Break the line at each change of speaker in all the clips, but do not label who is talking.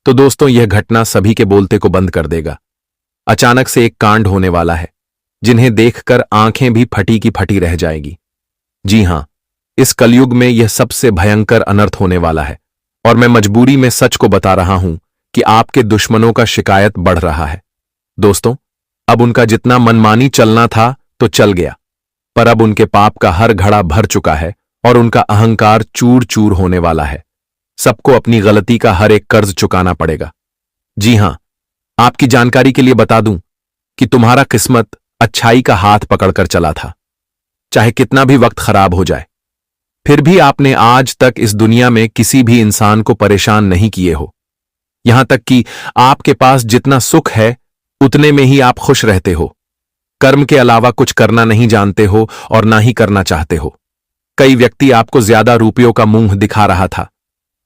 तो दोस्तों, यह घटना सभी के बोलते को बंद कर देगा। अचानक से एक कांड होने वाला है जिन्हें देखकर आंखें भी फटी की फटी रह जाएगी। जी हां, इस कलयुग में यह सबसे भयंकर अनर्थ होने वाला है और मैं मजबूरी में सच को बता रहा हूं कि आपके दुश्मनों का शिकायत बढ़ रहा है। दोस्तों, अब उनका जितना मनमानी चलना था तो चल गया, पर अब उनके पाप का हर घड़ा भर चुका है और उनका अहंकार चूर चूर होने वाला है। सबको अपनी गलती का हर एक कर्ज चुकाना पड़ेगा। जी हां, आपकी जानकारी के लिए बता दूं कि तुम्हारा किस्मत अच्छाई का हाथ पकड़कर चला था। चाहे कितना भी वक्त खराब हो जाए, फिर भी आपने आज तक इस दुनिया में किसी भी इंसान को परेशान नहीं किए हो। यहां तक कि आपके पास जितना सुख है उतने में ही आप खुश रहते हो। कर्म के अलावा कुछ करना नहीं जानते हो और ना ही करना चाहते हो। कई व्यक्ति आपको ज्यादा रुपयों का मुंह दिखा रहा था,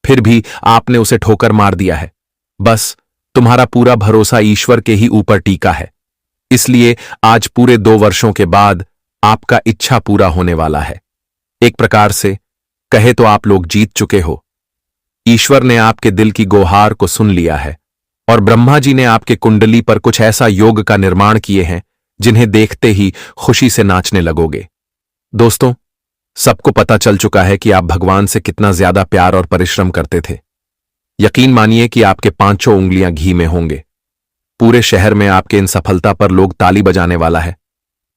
फिर भी आपने उसे ठोकर मार दिया है। बस तुम्हारा पूरा भरोसा ईश्वर के ही ऊपर टीका है। इसलिए आज पूरे 2 वर्षों के बाद आपका इच्छा पूरा होने वाला है। एक प्रकार से कहे तो आप लोग जीत चुके हो। ईश्वर ने आपके दिल की गुहार को सुन लिया है और ब्रह्मा जी ने आपके कुंडली पर कुछ ऐसा योग का निर्माण किए हैं जिन्हें देखते ही खुशी से नाचने लगोगे। दोस्तों, सबको पता चल चुका है कि आप भगवान से कितना ज्यादा प्यार और परिश्रम करते थे। यकीन मानिए कि आपके 5 उंगलियां घी में होंगे। पूरे शहर में आपके इन सफलता पर लोग ताली बजाने वाला है।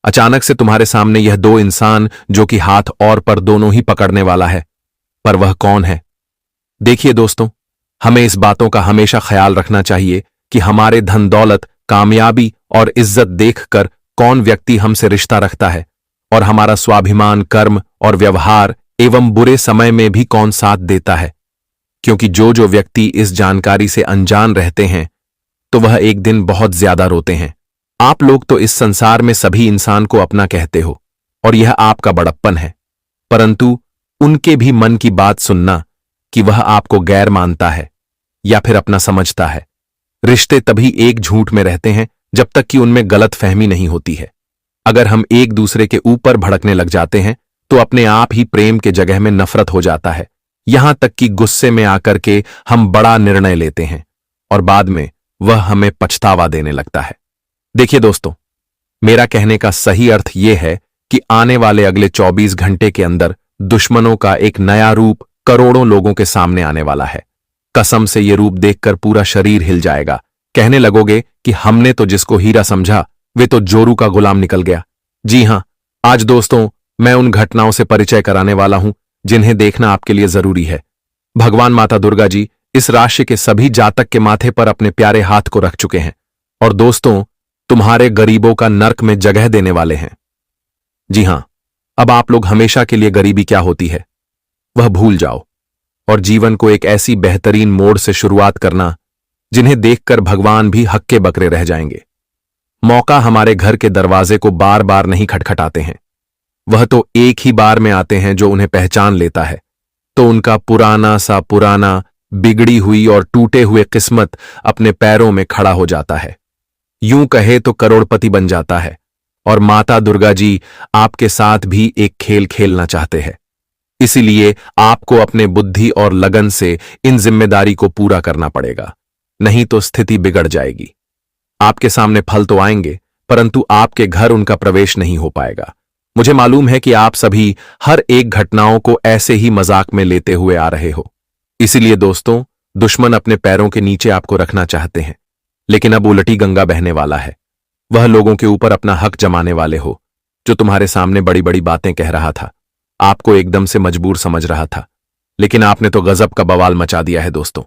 अचानक से तुम्हारे सामने यह 2 इंसान जो कि हाथ और पर दोनों ही पकड़ने वाला है, पर वह कौन है? देखिए दोस्तों, हमें इस बातों का हमेशा ख्याल रखना चाहिए कि हमारे धन दौलत, कामयाबी और इज्जत देखकर कौन व्यक्ति हमसे रिश्ता रखता है और हमारा स्वाभिमान, कर्म और व्यवहार एवं बुरे समय में भी कौन साथ देता है। क्योंकि जो व्यक्ति इस जानकारी से अनजान रहते हैं तो वह एक दिन बहुत ज्यादा रोते हैं। आप लोग तो इस संसार में सभी इंसान को अपना कहते हो और यह आपका बड़प्पन है, परंतु उनके भी मन की बात सुनना कि वह आपको गैर मानता है या फिर अपना समझता है। रिश्ते तभी एक झूठ में रहते हैं जब तक कि उनमें गलत फहमी नहीं होती है। अगर हम एक दूसरे के ऊपर भड़कने लग जाते हैं तो अपने आप ही प्रेम के जगह में नफरत हो जाता है। यहां तक कि गुस्से में आकर के हम बड़ा निर्णय लेते हैं और बाद में वह हमें पछतावा देने लगता है। देखिए दोस्तों, मेरा कहने का सही अर्थ यह है कि आने वाले अगले 24 घंटे के अंदर दुश्मनों का एक नया रूप करोड़ों लोगों के सामने आने वाला है। कसम से यह रूप देखकर पूरा शरीर हिल जाएगा। कहने लगोगे कि हमने तो जिसको हीरा समझा वे तो जोरू का गुलाम निकल गया। जी हां, आज दोस्तों मैं उन घटनाओं से परिचय कराने वाला हूं जिन्हें देखना आपके लिए जरूरी है। भगवान माता दुर्गा जी इस राशि के सभी जातक के माथे पर अपने प्यारे हाथ को रख चुके हैं और दोस्तों तुम्हारे गरीबों का नर्क में जगह देने वाले हैं। जी हां, अब आप लोग हमेशा के लिए गरीबी क्या होती है वह भूल जाओ और जीवन को एक ऐसी बेहतरीन मोड़ से शुरुआत करना जिन्हें देखकर भगवान भी हक्के बकरे रह जाएंगे। मौका हमारे घर के दरवाजे को बार बार नहीं खटखटाते हैं, वह तो एक ही बार में आते हैं जो उन्हें पहचान लेता है तो उनका पुराना सा पुराना बिगड़ी हुई और टूटे हुए किस्मत अपने पैरों में खड़ा हो जाता है। यूं कहे तो करोड़पति बन जाता है और माता दुर्गा जी आपके साथ भी एक खेल खेलना चाहते हैं। इसीलिए आपको अपने बुद्धि और लगन से इन जिम्मेदारी को पूरा करना पड़ेगा, नहीं तो स्थिति बिगड़ जाएगी। आपके सामने फल तो आएंगे परंतु आपके घर उनका प्रवेश नहीं हो पाएगा। मुझे मालूम है कि आप सभी हर एक घटनाओं को ऐसे ही मजाक में लेते हुए आ रहे हो। इसीलिए दोस्तों, दुश्मन अपने पैरों के नीचे आपको रखना चाहते हैं, लेकिन अब उलटी गंगा बहने वाला है। वह लोगों के ऊपर अपना हक जमाने वाले हो जो तुम्हारे सामने बड़ी बड़ी बातें कह रहा था, आपको एकदम से मजबूर समझ रहा था, लेकिन आपने तो गजब का बवाल मचा दिया है। दोस्तों,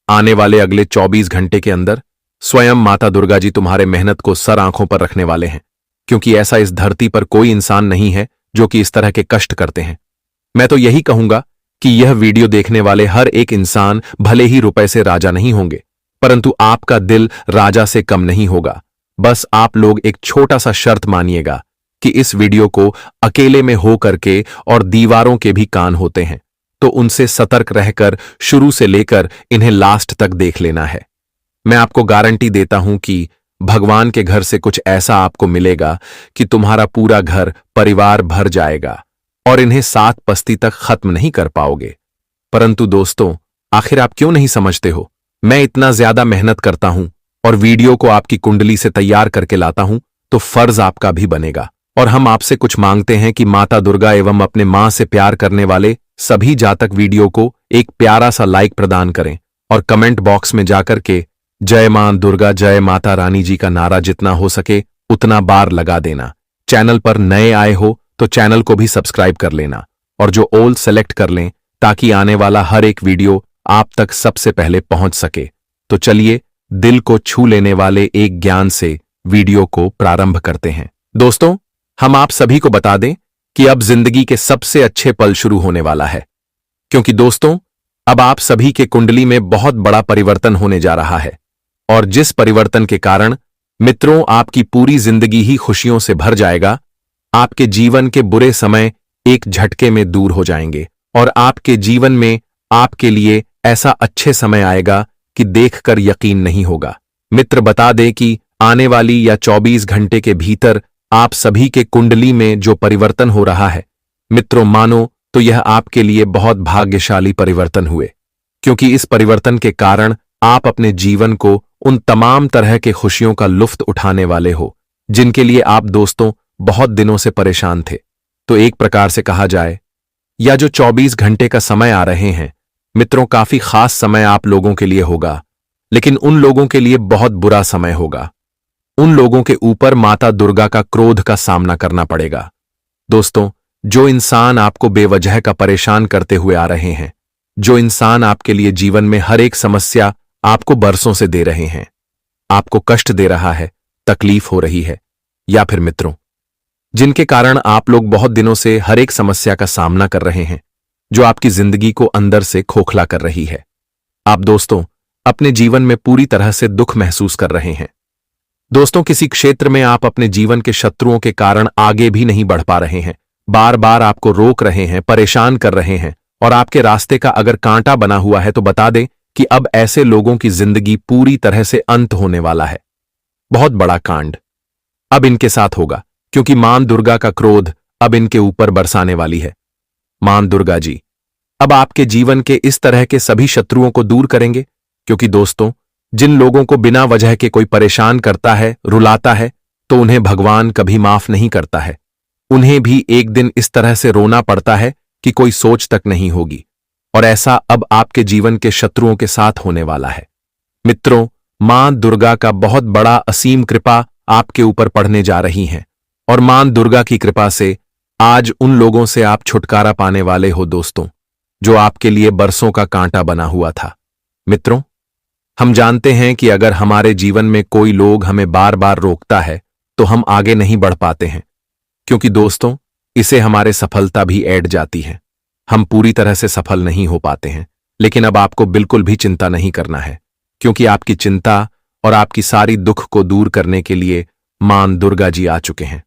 आने वाले अगले 24 घंटे के अंदर स्वयं माता दुर्गा जी तुम्हारे मेहनत को सर आंखों पर रखने वाले हैं, क्योंकि ऐसा इस धरती पर कोई इंसान नहीं है जो कि इस तरह के कष्ट करते हैं। मैं तो यही कहूंगा कि यह वीडियो देखने वाले हर एक इंसान भले ही रुपए से राजा नहीं होंगे, परंतु आपका दिल राजा से कम नहीं होगा। बस आप लोग एक छोटा सा शर्त मानिएगा कि इस वीडियो को अकेले में हो करके, और दीवारों के भी कान होते हैं तो उनसे सतर्क रहकर शुरू से लेकर इन्हें लास्ट तक देख लेना है। मैं आपको गारंटी देता हूं कि भगवान के घर से कुछ ऐसा आपको मिलेगा कि तुम्हारा पूरा घर परिवार भर जाएगा और इन्हें 7 पस्ती तक खत्म नहीं कर पाओगे। परंतु दोस्तों, आखिर आप क्यों नहीं समझते हो मैं इतना ज्यादा मेहनत करता हूं और वीडियो को आपकी कुंडली से तैयार करके लाता हूं तो फर्ज आपका भी बनेगा। और हम आपसे कुछ मांगते हैं कि माता दुर्गा एवं अपने मां से प्यार करने वाले सभी जातक वीडियो को एक प्यारा सा लाइक प्रदान करें और कमेंट बॉक्स में जाकर के जय मां दुर्गा, जय माता रानी जी का नारा जितना हो सके उतना बार लगा देना। चैनल पर नए आए हो तो चैनल को भी सब्सक्राइब कर लेना और जो ऑल सेलेक्ट कर लें ताकि आने वाला हर एक वीडियो आप तक सबसे पहले पहुंच सके। तो चलिए दिल को छू लेने वाले एक ज्ञान से वीडियो को प्रारंभ करते हैं। दोस्तों, हम आप सभी को बता दें कि अब जिंदगी के सबसे अच्छे पल शुरू होने वाला है, क्योंकि दोस्तों अब आप सभी के कुंडली में बहुत बड़ा परिवर्तन होने जा रहा है और जिस परिवर्तन के कारण मित्रों आपकी पूरी जिंदगी ही खुशियों से भर जाएगा। आपके जीवन के बुरे समय एक झटके में दूर हो जाएंगे और आपके जीवन में आपके लिए ऐसा अच्छे समय आएगा कि देखकर यकीन नहीं होगा। मित्र बता दें कि आने वाली या 24 घंटे के भीतर आप सभी के कुंडली में जो परिवर्तन हो रहा है मित्रों, मानो तो यह आपके लिए बहुत भाग्यशाली परिवर्तन हुए, क्योंकि इस परिवर्तन के कारण आप अपने जीवन को उन तमाम तरह के खुशियों का लुफ्त उठाने वाले हो जिनके लिए आप दोस्तों बहुत दिनों से परेशान थे। तो एक प्रकार से कहा जाए या जो 24 घंटे का समय आ रहे हैं मित्रों, काफी खास समय आप लोगों के लिए होगा, लेकिन उन लोगों के लिए बहुत बुरा समय होगा। उन लोगों के ऊपर माता दुर्गा का क्रोध का सामना करना पड़ेगा। दोस्तों, जो इंसान आपको बेवजह का परेशान करते हुए आ रहे हैं, जो इंसान आपके लिए जीवन में हर एक समस्या आपको बरसों से दे रहे हैं, आपको कष्ट दे रहा है, तकलीफ हो रही है, या फिर मित्रों जिनके कारण आप लोग बहुत दिनों से हर एक समस्या का सामना कर रहे हैं, जो आपकी जिंदगी को अंदर से खोखला कर रही है। आप दोस्तों अपने जीवन में पूरी तरह से दुख महसूस कर रहे हैं। दोस्तों, किसी क्षेत्र में आप अपने जीवन के शत्रुओं के कारण आगे भी नहीं बढ़ पा रहे हैं, बार बार आपको रोक रहे हैं, परेशान कर रहे हैं और आपके रास्ते का अगर कांटा बना हुआ है तो बता दें कि अब ऐसे लोगों की जिंदगी पूरी तरह से अंत होने वाला है। बहुत बड़ा कांड अब इनके साथ होगा, क्योंकि मां दुर्गा का क्रोध अब इनके ऊपर बरसाने वाली है। मां दुर्गा जी अब आपके जीवन के इस तरह के सभी शत्रुओं को दूर करेंगे, क्योंकि दोस्तों जिन लोगों को बिना वजह के कोई परेशान करता है, रुलाता है, तो उन्हें भगवान कभी माफ नहीं करता है। उन्हें भी एक दिन इस तरह से रोना पड़ता है कि कोई सोच तक नहीं होगी, और ऐसा अब आपके जीवन के शत्रुओं के साथ होने वाला है। मित्रों, मां दुर्गा का बहुत बड़ा असीम कृपा आपके ऊपर पड़ने जा रही है और मां दुर्गा की कृपा से आज उन लोगों से आप छुटकारा पाने वाले हो दोस्तों, जो आपके लिए बरसों का कांटा बना हुआ था। मित्रों, हम जानते हैं कि अगर हमारे जीवन में कोई लोग हमें बार बार रोकता है तो हम आगे नहीं बढ़ पाते हैं, क्योंकि दोस्तों इसे हमारे सफलता भी ऐड जाती है। हम पूरी तरह से सफल नहीं हो पाते हैं, लेकिन अब आपको बिल्कुल भी चिंता नहीं करना है, क्योंकि आपकी चिंता और आपकी सारी दुख को दूर करने के लिए मां दुर्गा जी आ चुके हैं।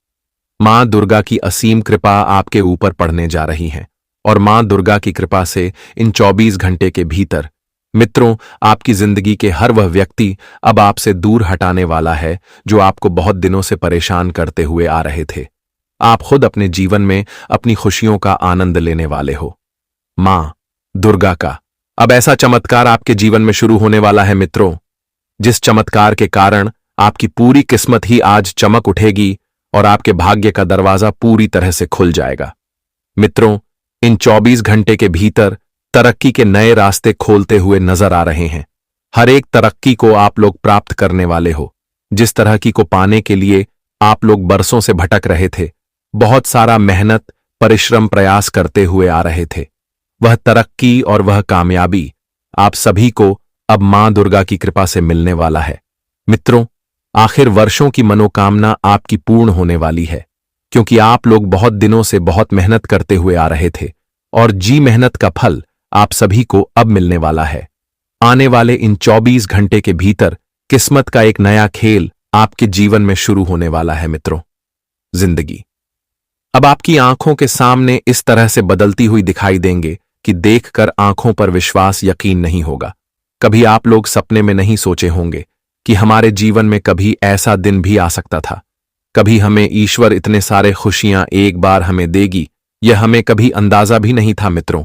मां दुर्गा की असीम कृपा आपके ऊपर पड़ने जा रही है और मां दुर्गा की कृपा से इन 24 घंटे के भीतर मित्रों आपकी जिंदगी के हर वह व्यक्ति अब आपसे दूर हटाने वाला है जो आपको बहुत दिनों से परेशान करते हुए आ रहे थे। आप खुद अपने जीवन में अपनी खुशियों का आनंद लेने वाले हो। मां दुर्गा का अब ऐसा चमत्कार आपके जीवन में शुरू होने वाला है मित्रों, जिस चमत्कार के कारण आपकी पूरी किस्मत ही आज चमक उठेगी और आपके भाग्य का दरवाजा पूरी तरह से खुल जाएगा। मित्रों, इन 24 घंटे के भीतर तरक्की के नए रास्ते खोलते हुए नजर आ रहे हैं। हर एक तरक्की को आप लोग प्राप्त करने वाले हो। जिस तरक्की को पाने के लिए आप लोग बरसों से भटक रहे थे, बहुत सारा मेहनत, परिश्रम, प्रयास करते हुए आ रहे थे, वह तरक्की और वह कामयाबी आप सभी को अब मां दुर्गा की कृपा से मिलने वाला है। मित्रों, आखिर वर्षों की मनोकामना आपकी पूर्ण होने वाली है, क्योंकि आप लोग बहुत दिनों से बहुत मेहनत करते हुए आ रहे थे और जी मेहनत का फल आप सभी को अब मिलने वाला है। आने वाले इन 24 घंटे के भीतर किस्मत का एक नया खेल आपके जीवन में शुरू होने वाला है। मित्रों, जिंदगी अब आपकी आंखों के सामने इस तरह से बदलती हुई दिखाई देंगे कि देखकर आंखों पर विश्वास, यकीन नहीं होगा। कभी आप लोग सपने में नहीं सोचे होंगे कि हमारे जीवन में कभी ऐसा दिन भी आ सकता था। कभी हमें ईश्वर इतने सारे खुशियां एक बार हमें देगी, यह हमें कभी अंदाजा भी नहीं था। मित्रों,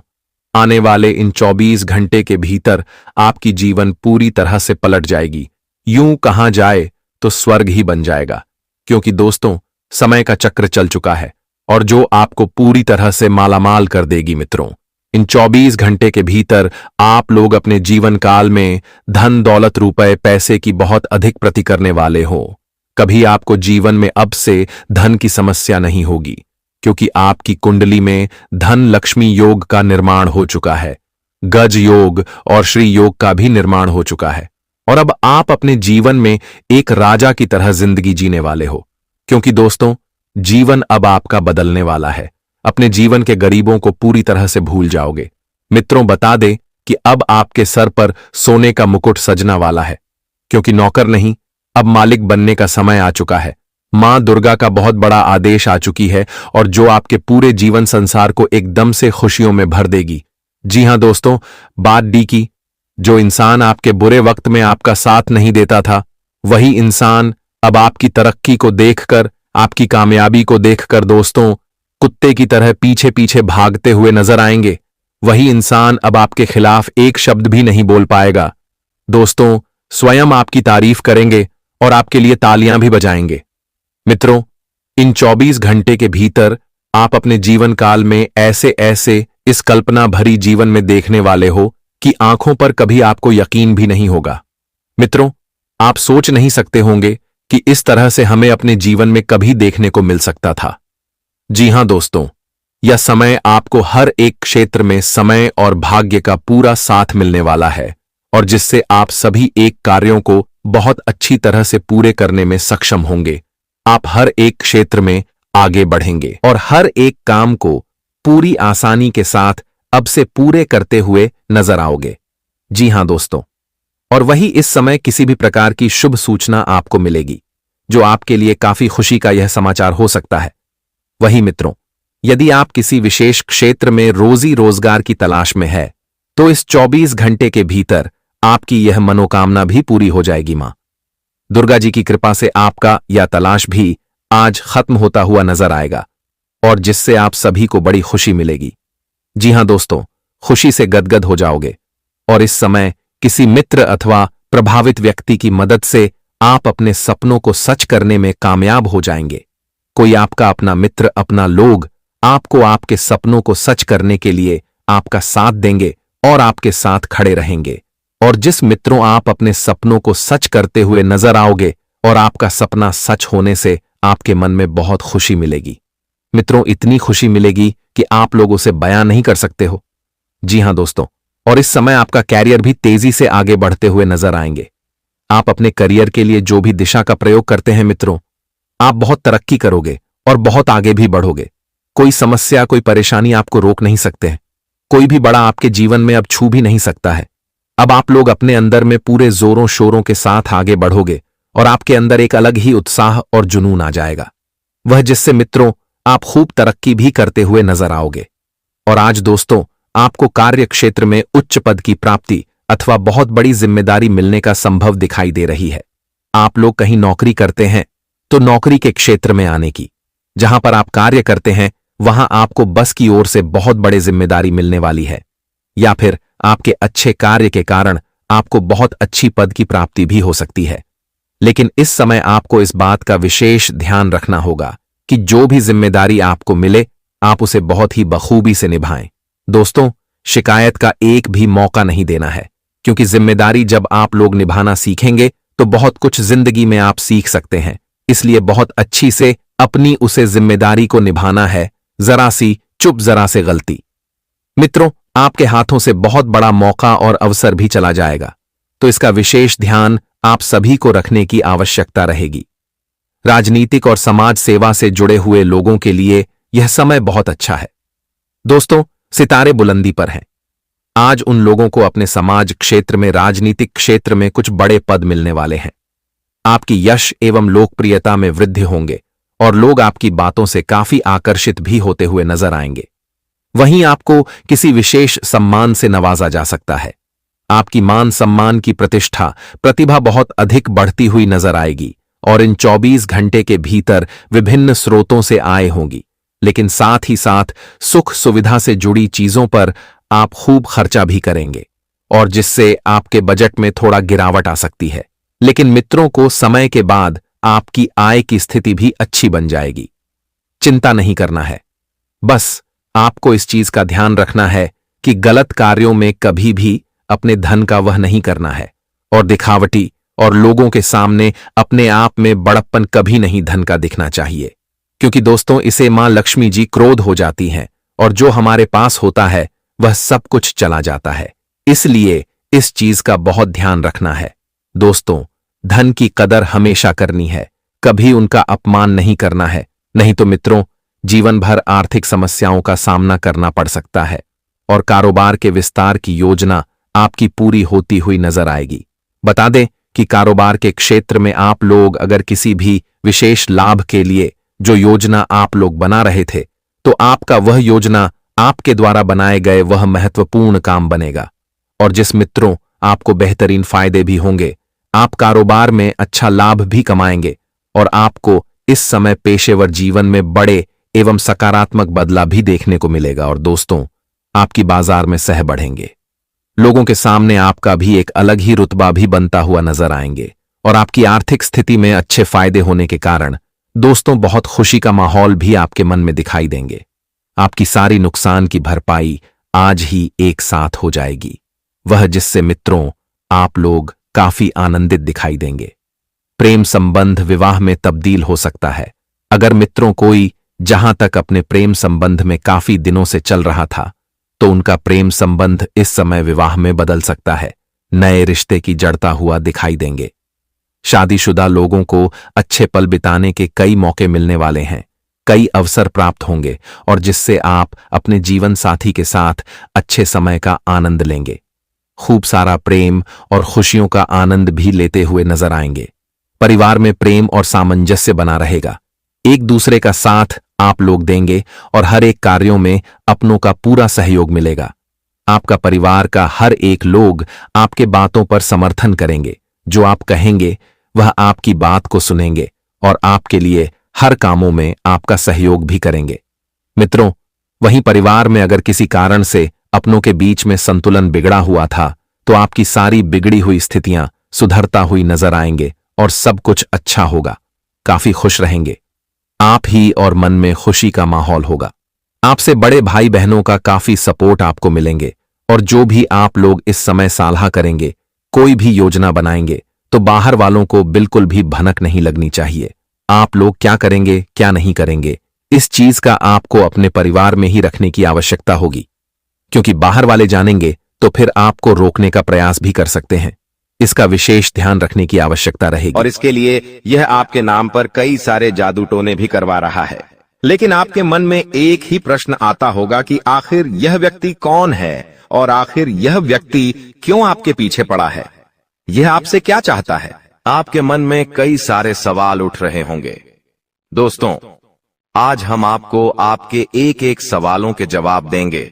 आने वाले इन 24 घंटे के भीतर आपकी जीवन पूरी तरह से पलट जाएगी। यूं कहा जाए तो स्वर्ग ही बन जाएगा, क्योंकि दोस्तों समय का चक्र चल चुका है और जो आपको पूरी तरह से मालामाल कर देगी। मित्रों, इन 24 घंटे के भीतर आप लोग अपने जीवन काल में धन दौलत रुपए पैसे की बहुत अधिक प्रति करने वाले हो। कभी आपको जीवन में अब से धन की समस्या नहीं होगी, क्योंकि आपकी कुंडली में धन लक्ष्मी योग का निर्माण हो चुका है। गज योग और श्री योग का भी निर्माण हो चुका है और अब आप अपने जीवन में एक राजा की तरह जिंदगी जीने वाले हो, क्योंकि दोस्तों जीवन अब आपका बदलने वाला है। अपने जीवन के गरीबों को पूरी तरह से भूल जाओगे। मित्रों, बता दें कि अब आपके सर पर सोने का मुकुट सजना वाला है, क्योंकि नौकर नहीं, अब मालिक बनने का समय आ चुका है। मां दुर्गा का बहुत बड़ा आदेश आ चुकी है और जो आपके पूरे जीवन संसार को एकदम से खुशियों में भर देगी। जी हां दोस्तों, बात डी की। जो इंसान आपके बुरे वक्त में आपका साथ नहीं देता था, वही इंसान अब आपकी तरक्की को देखकर, आपकी कामयाबी को देखकर दोस्तों कुत्ते की तरह पीछे पीछे भागते हुए नजर आएंगे। वही इंसान अब आपके खिलाफ एक शब्द भी नहीं बोल पाएगा। दोस्तों स्वयं आपकी तारीफ करेंगे और आपके लिए तालियां भी बजाएंगे। मित्रों, इन 24 घंटे के भीतर आप अपने जीवन काल में ऐसे ऐसे इस कल्पना भरी जीवन में देखने वाले हो कि आंखों पर कभी आपको यकीन भी नहीं होगा। मित्रों, आप सोच नहीं सकते होंगे कि इस तरह से हमें अपने जीवन में कभी देखने को मिल सकता था। जी हां दोस्तों, यह समय आपको हर एक क्षेत्र में समय और भाग्य का पूरा साथ मिलने वाला है और जिससे आप सभी एक कार्यों को बहुत अच्छी तरह से पूरे करने में सक्षम होंगे। आप हर एक क्षेत्र में आगे बढ़ेंगे और हर एक काम को पूरी आसानी के साथ अब से पूरे करते हुए नजर आओगे। जी हां दोस्तों, और वही इस समय किसी भी प्रकार की शुभ सूचना आपको मिलेगी, जो आपके लिए काफी खुशी का यह समाचार हो सकता है। वही मित्रों, यदि आप किसी विशेष क्षेत्र में रोजी रोजगार की तलाश में है, तो इस 24 घंटे के भीतर आपकी यह मनोकामना भी पूरी हो जाएगी। मां दुर्गा जी की कृपा से आपका यह तलाश भी आज खत्म होता हुआ नजर आएगा और जिससे आप सभी को बड़ी खुशी मिलेगी। जी हां दोस्तों, खुशी से गदगद हो जाओगे और इस समय किसी मित्र अथवा प्रभावित व्यक्ति की मदद से आप अपने सपनों को सच करने में कामयाब हो जाएंगे। कोई आपका अपना मित्र, अपना लोग आपको आपके सपनों को सच करने के लिए आपका साथ देंगे और आपके साथ खड़े रहेंगे। और जिस मित्रों आप अपने सपनों को सच करते हुए नजर आओगे और आपका सपना सच होने से आपके मन में बहुत खुशी मिलेगी। मित्रों, इतनी खुशी मिलेगी कि आप लोग उसे बयान नहीं कर सकते हो। जी हां दोस्तों, और इस समय आपका कैरियर भी तेजी से आगे बढ़ते हुए नजर आएंगे। आप अपने करियर के लिए जो भी दिशा का प्रयोग करते हैं मित्रों, आप बहुत तरक्की करोगे और बहुत आगे भी बढ़ोगे। कोई समस्या, कोई परेशानी आपको रोक नहीं सकते हैं। कोई भी बड़ा आपके जीवन में अब छू भी नहीं सकता है। अब आप लोग अपने अंदर में पूरे जोरों शोरों के साथ आगे बढ़ोगे और आपके अंदर एक अलग ही उत्साह और जुनून आ जाएगा, वह जिससे मित्रों आप खूब तरक्की भी करते हुए नजर आओगे। और आज दोस्तों आपको कार्य क्षेत्र में उच्च पद की प्राप्ति अथवा बहुत बड़ी जिम्मेदारी मिलने का संभव दिखाई दे रही है। आप लोग कहीं नौकरी करते हैं तो नौकरी के क्षेत्र में आने की, जहां पर आप कार्य करते हैं वहां आपको बस की ओर से बहुत बड़ी जिम्मेदारी मिलने वाली है, या फिर आपके अच्छे कार्य के कारण आपको बहुत अच्छी पद की प्राप्ति भी हो सकती है। लेकिन इस समय आपको इस बात का विशेष ध्यान रखना होगा कि जो भी जिम्मेदारी आपको मिले आप उसे बहुत ही बखूबी से निभाएं। दोस्तों, शिकायत का एक भी मौका नहीं देना है, क्योंकि जिम्मेदारी जब आप लोग निभाना सीखेंगे तो बहुत कुछ जिंदगी में आप सीख सकते हैं। इसलिए बहुत अच्छी से अपनी उसे जिम्मेदारी को निभाना है, जरा सी चुप जरा से गलती। मित्रों, आपके हाथों से बहुत बड़ा मौका और अवसर भी चला जाएगा, तो इसका विशेष ध्यान आप सभी को रखने की आवश्यकता रहेगी। राजनीतिक और समाज सेवा से जुड़े हुए लोगों के लिए यह समय बहुत अच्छा है। दोस्तों, सितारे बुलंदी पर हैं। आज उन लोगों को अपने समाज क्षेत्र में, राजनीतिक क्षेत्र में कुछ बड़े पद मिलने वाले हैं। आपकी यश एवं लोकप्रियता में वृद्धि होंगे और लोग आपकी बातों से काफी आकर्षित भी होते हुए नजर आएंगे। वहीं आपको किसी विशेष सम्मान से नवाजा जा सकता है। आपकी मान सम्मान की प्रतिष्ठा, प्रतिभा बहुत अधिक बढ़ती हुई नजर आएगी और इन 24 घंटे के भीतर विभिन्न स्रोतों से आय होंगी। लेकिन साथ ही साथ सुख सुविधा से जुड़ी चीजों पर आप खूब खर्चा भी करेंगे और जिससे आपके बजट में थोड़ा गिरावट आ सकती है। लेकिन मित्रों को समय के बाद आपकी आय की स्थिति भी अच्छी बन जाएगी। चिंता नहीं करना है, बस आपको इस चीज का ध्यान रखना है कि गलत कार्यों में कभी भी अपने धन का वह नहीं करना है और दिखावटी और लोगों के सामने अपने आप में बड़प्पन कभी नहीं धन का दिखना चाहिए, क्योंकि दोस्तों इसे मां लक्ष्मी जी क्रोध हो जाती हैं और जो हमारे पास होता है वह सब कुछ चला जाता है। इसलिए इस चीज का बहुत ध्यान रखना है। दोस्तों, धन की कदर हमेशा करनी है, कभी उनका अपमान नहीं करना है, नहीं तो मित्रों जीवन भर आर्थिक समस्याओं का सामना करना पड़ सकता है और कारोबार के विस्तार की योजना आपकी पूरी होती हुई नजर आएगी। बता दें कि कारोबार के क्षेत्र में आप लोग अगर किसी भी विशेष लाभ के लिए जो योजना आप लोग बना रहे थे, तो आपका वह योजना आपके द्वारा बनाए गए वह महत्वपूर्ण काम बनेगा। और जिस मित्रों आपको बेहतरीन फायदे भी होंगे, आप कारोबार में अच्छा लाभ भी कमाएंगे और आपको इस समय पेशेवर जीवन में बड़े एवं सकारात्मक बदलाव भी देखने को मिलेगा। और दोस्तों, आपकी बाजार में सह बढ़ेंगे, लोगों के सामने आपका भी एक अलग ही रुतबा भी बनता हुआ नजर आएंगे और आपकी आर्थिक स्थिति में अच्छे फायदे होने के कारण दोस्तों बहुत खुशी का माहौल भी आपके मन में दिखाई देंगे। आपकी सारी नुकसान की भरपाई आज ही एक साथ हो जाएगी, वह जिससे मित्रों आप लोग काफी आनंदित दिखाई देंगे। प्रेम संबंध विवाह में तब्दील हो सकता है। अगर मित्रों कोई जहां तक अपने प्रेम संबंध में काफी दिनों से चल रहा था, तो उनका प्रेम संबंध इस समय विवाह में बदल सकता है। नए रिश्ते की जड़ता हुआ दिखाई देंगे। शादीशुदा लोगों को अच्छे पल बिताने के कई मौके मिलने वाले हैं, कई अवसर प्राप्त होंगे और जिससे आप अपने जीवन साथी के साथ अच्छे समय का आनंद लेंगे। खूब सारा प्रेम और खुशियों का आनंद भी लेते हुए नजर आएंगे। परिवार में प्रेम और सामंजस्य बना रहेगा। एक दूसरे का साथ आप लोग देंगे और हर एक कार्यों में अपनों का पूरा सहयोग मिलेगा। आपका परिवार का हर एक लोग आपके बातों पर समर्थन करेंगे। जो आप कहेंगे वह आपकी बात को सुनेंगे और आपके लिए हर कामों में आपका सहयोग भी करेंगे। मित्रों, वहीं परिवार में अगर किसी कारण से अपनों के बीच में संतुलन बिगड़ा हुआ था, तो आपकी सारी बिगड़ी हुई स्थितियां सुधरता हुई नजर आएंगे और सब कुछ अच्छा होगा। काफी खुश रहेंगे आप ही और मन में खुशी का माहौल होगा। आपसे बड़े भाई बहनों का काफी सपोर्ट आपको मिलेंगे और जो भी आप लोग इस समय सालहा करेंगे, कोई भी योजना बनाएंगे, तो बाहर वालों को बिल्कुल भी भनक नहीं लगनी चाहिए। आप लोग क्या करेंगे क्या नहीं करेंगे, इस चीज का आपको अपने परिवार में ही रखने की आवश्यकता होगी, क्योंकि बाहर वाले जानेंगे तो फिर आपको रोकने का प्रयास भी कर सकते हैं। इसका विशेष ध्यान रखने की आवश्यकता रहेगी।
और इसके लिए यह आपके नाम पर कई सारे जादू टोने भी करवा रहा है। लेकिन आपके मन में एक ही प्रश्न आता होगा कि आखिर यह व्यक्ति कौन है और आखिर यह व्यक्ति क्यों आपके पीछे पड़ा है, यह आपसे क्या चाहता है। आपके मन में कई सारे सवाल उठ रहे होंगे। दोस्तों, आज हम आपको आपके एक एक सवालों के जवाब देंगे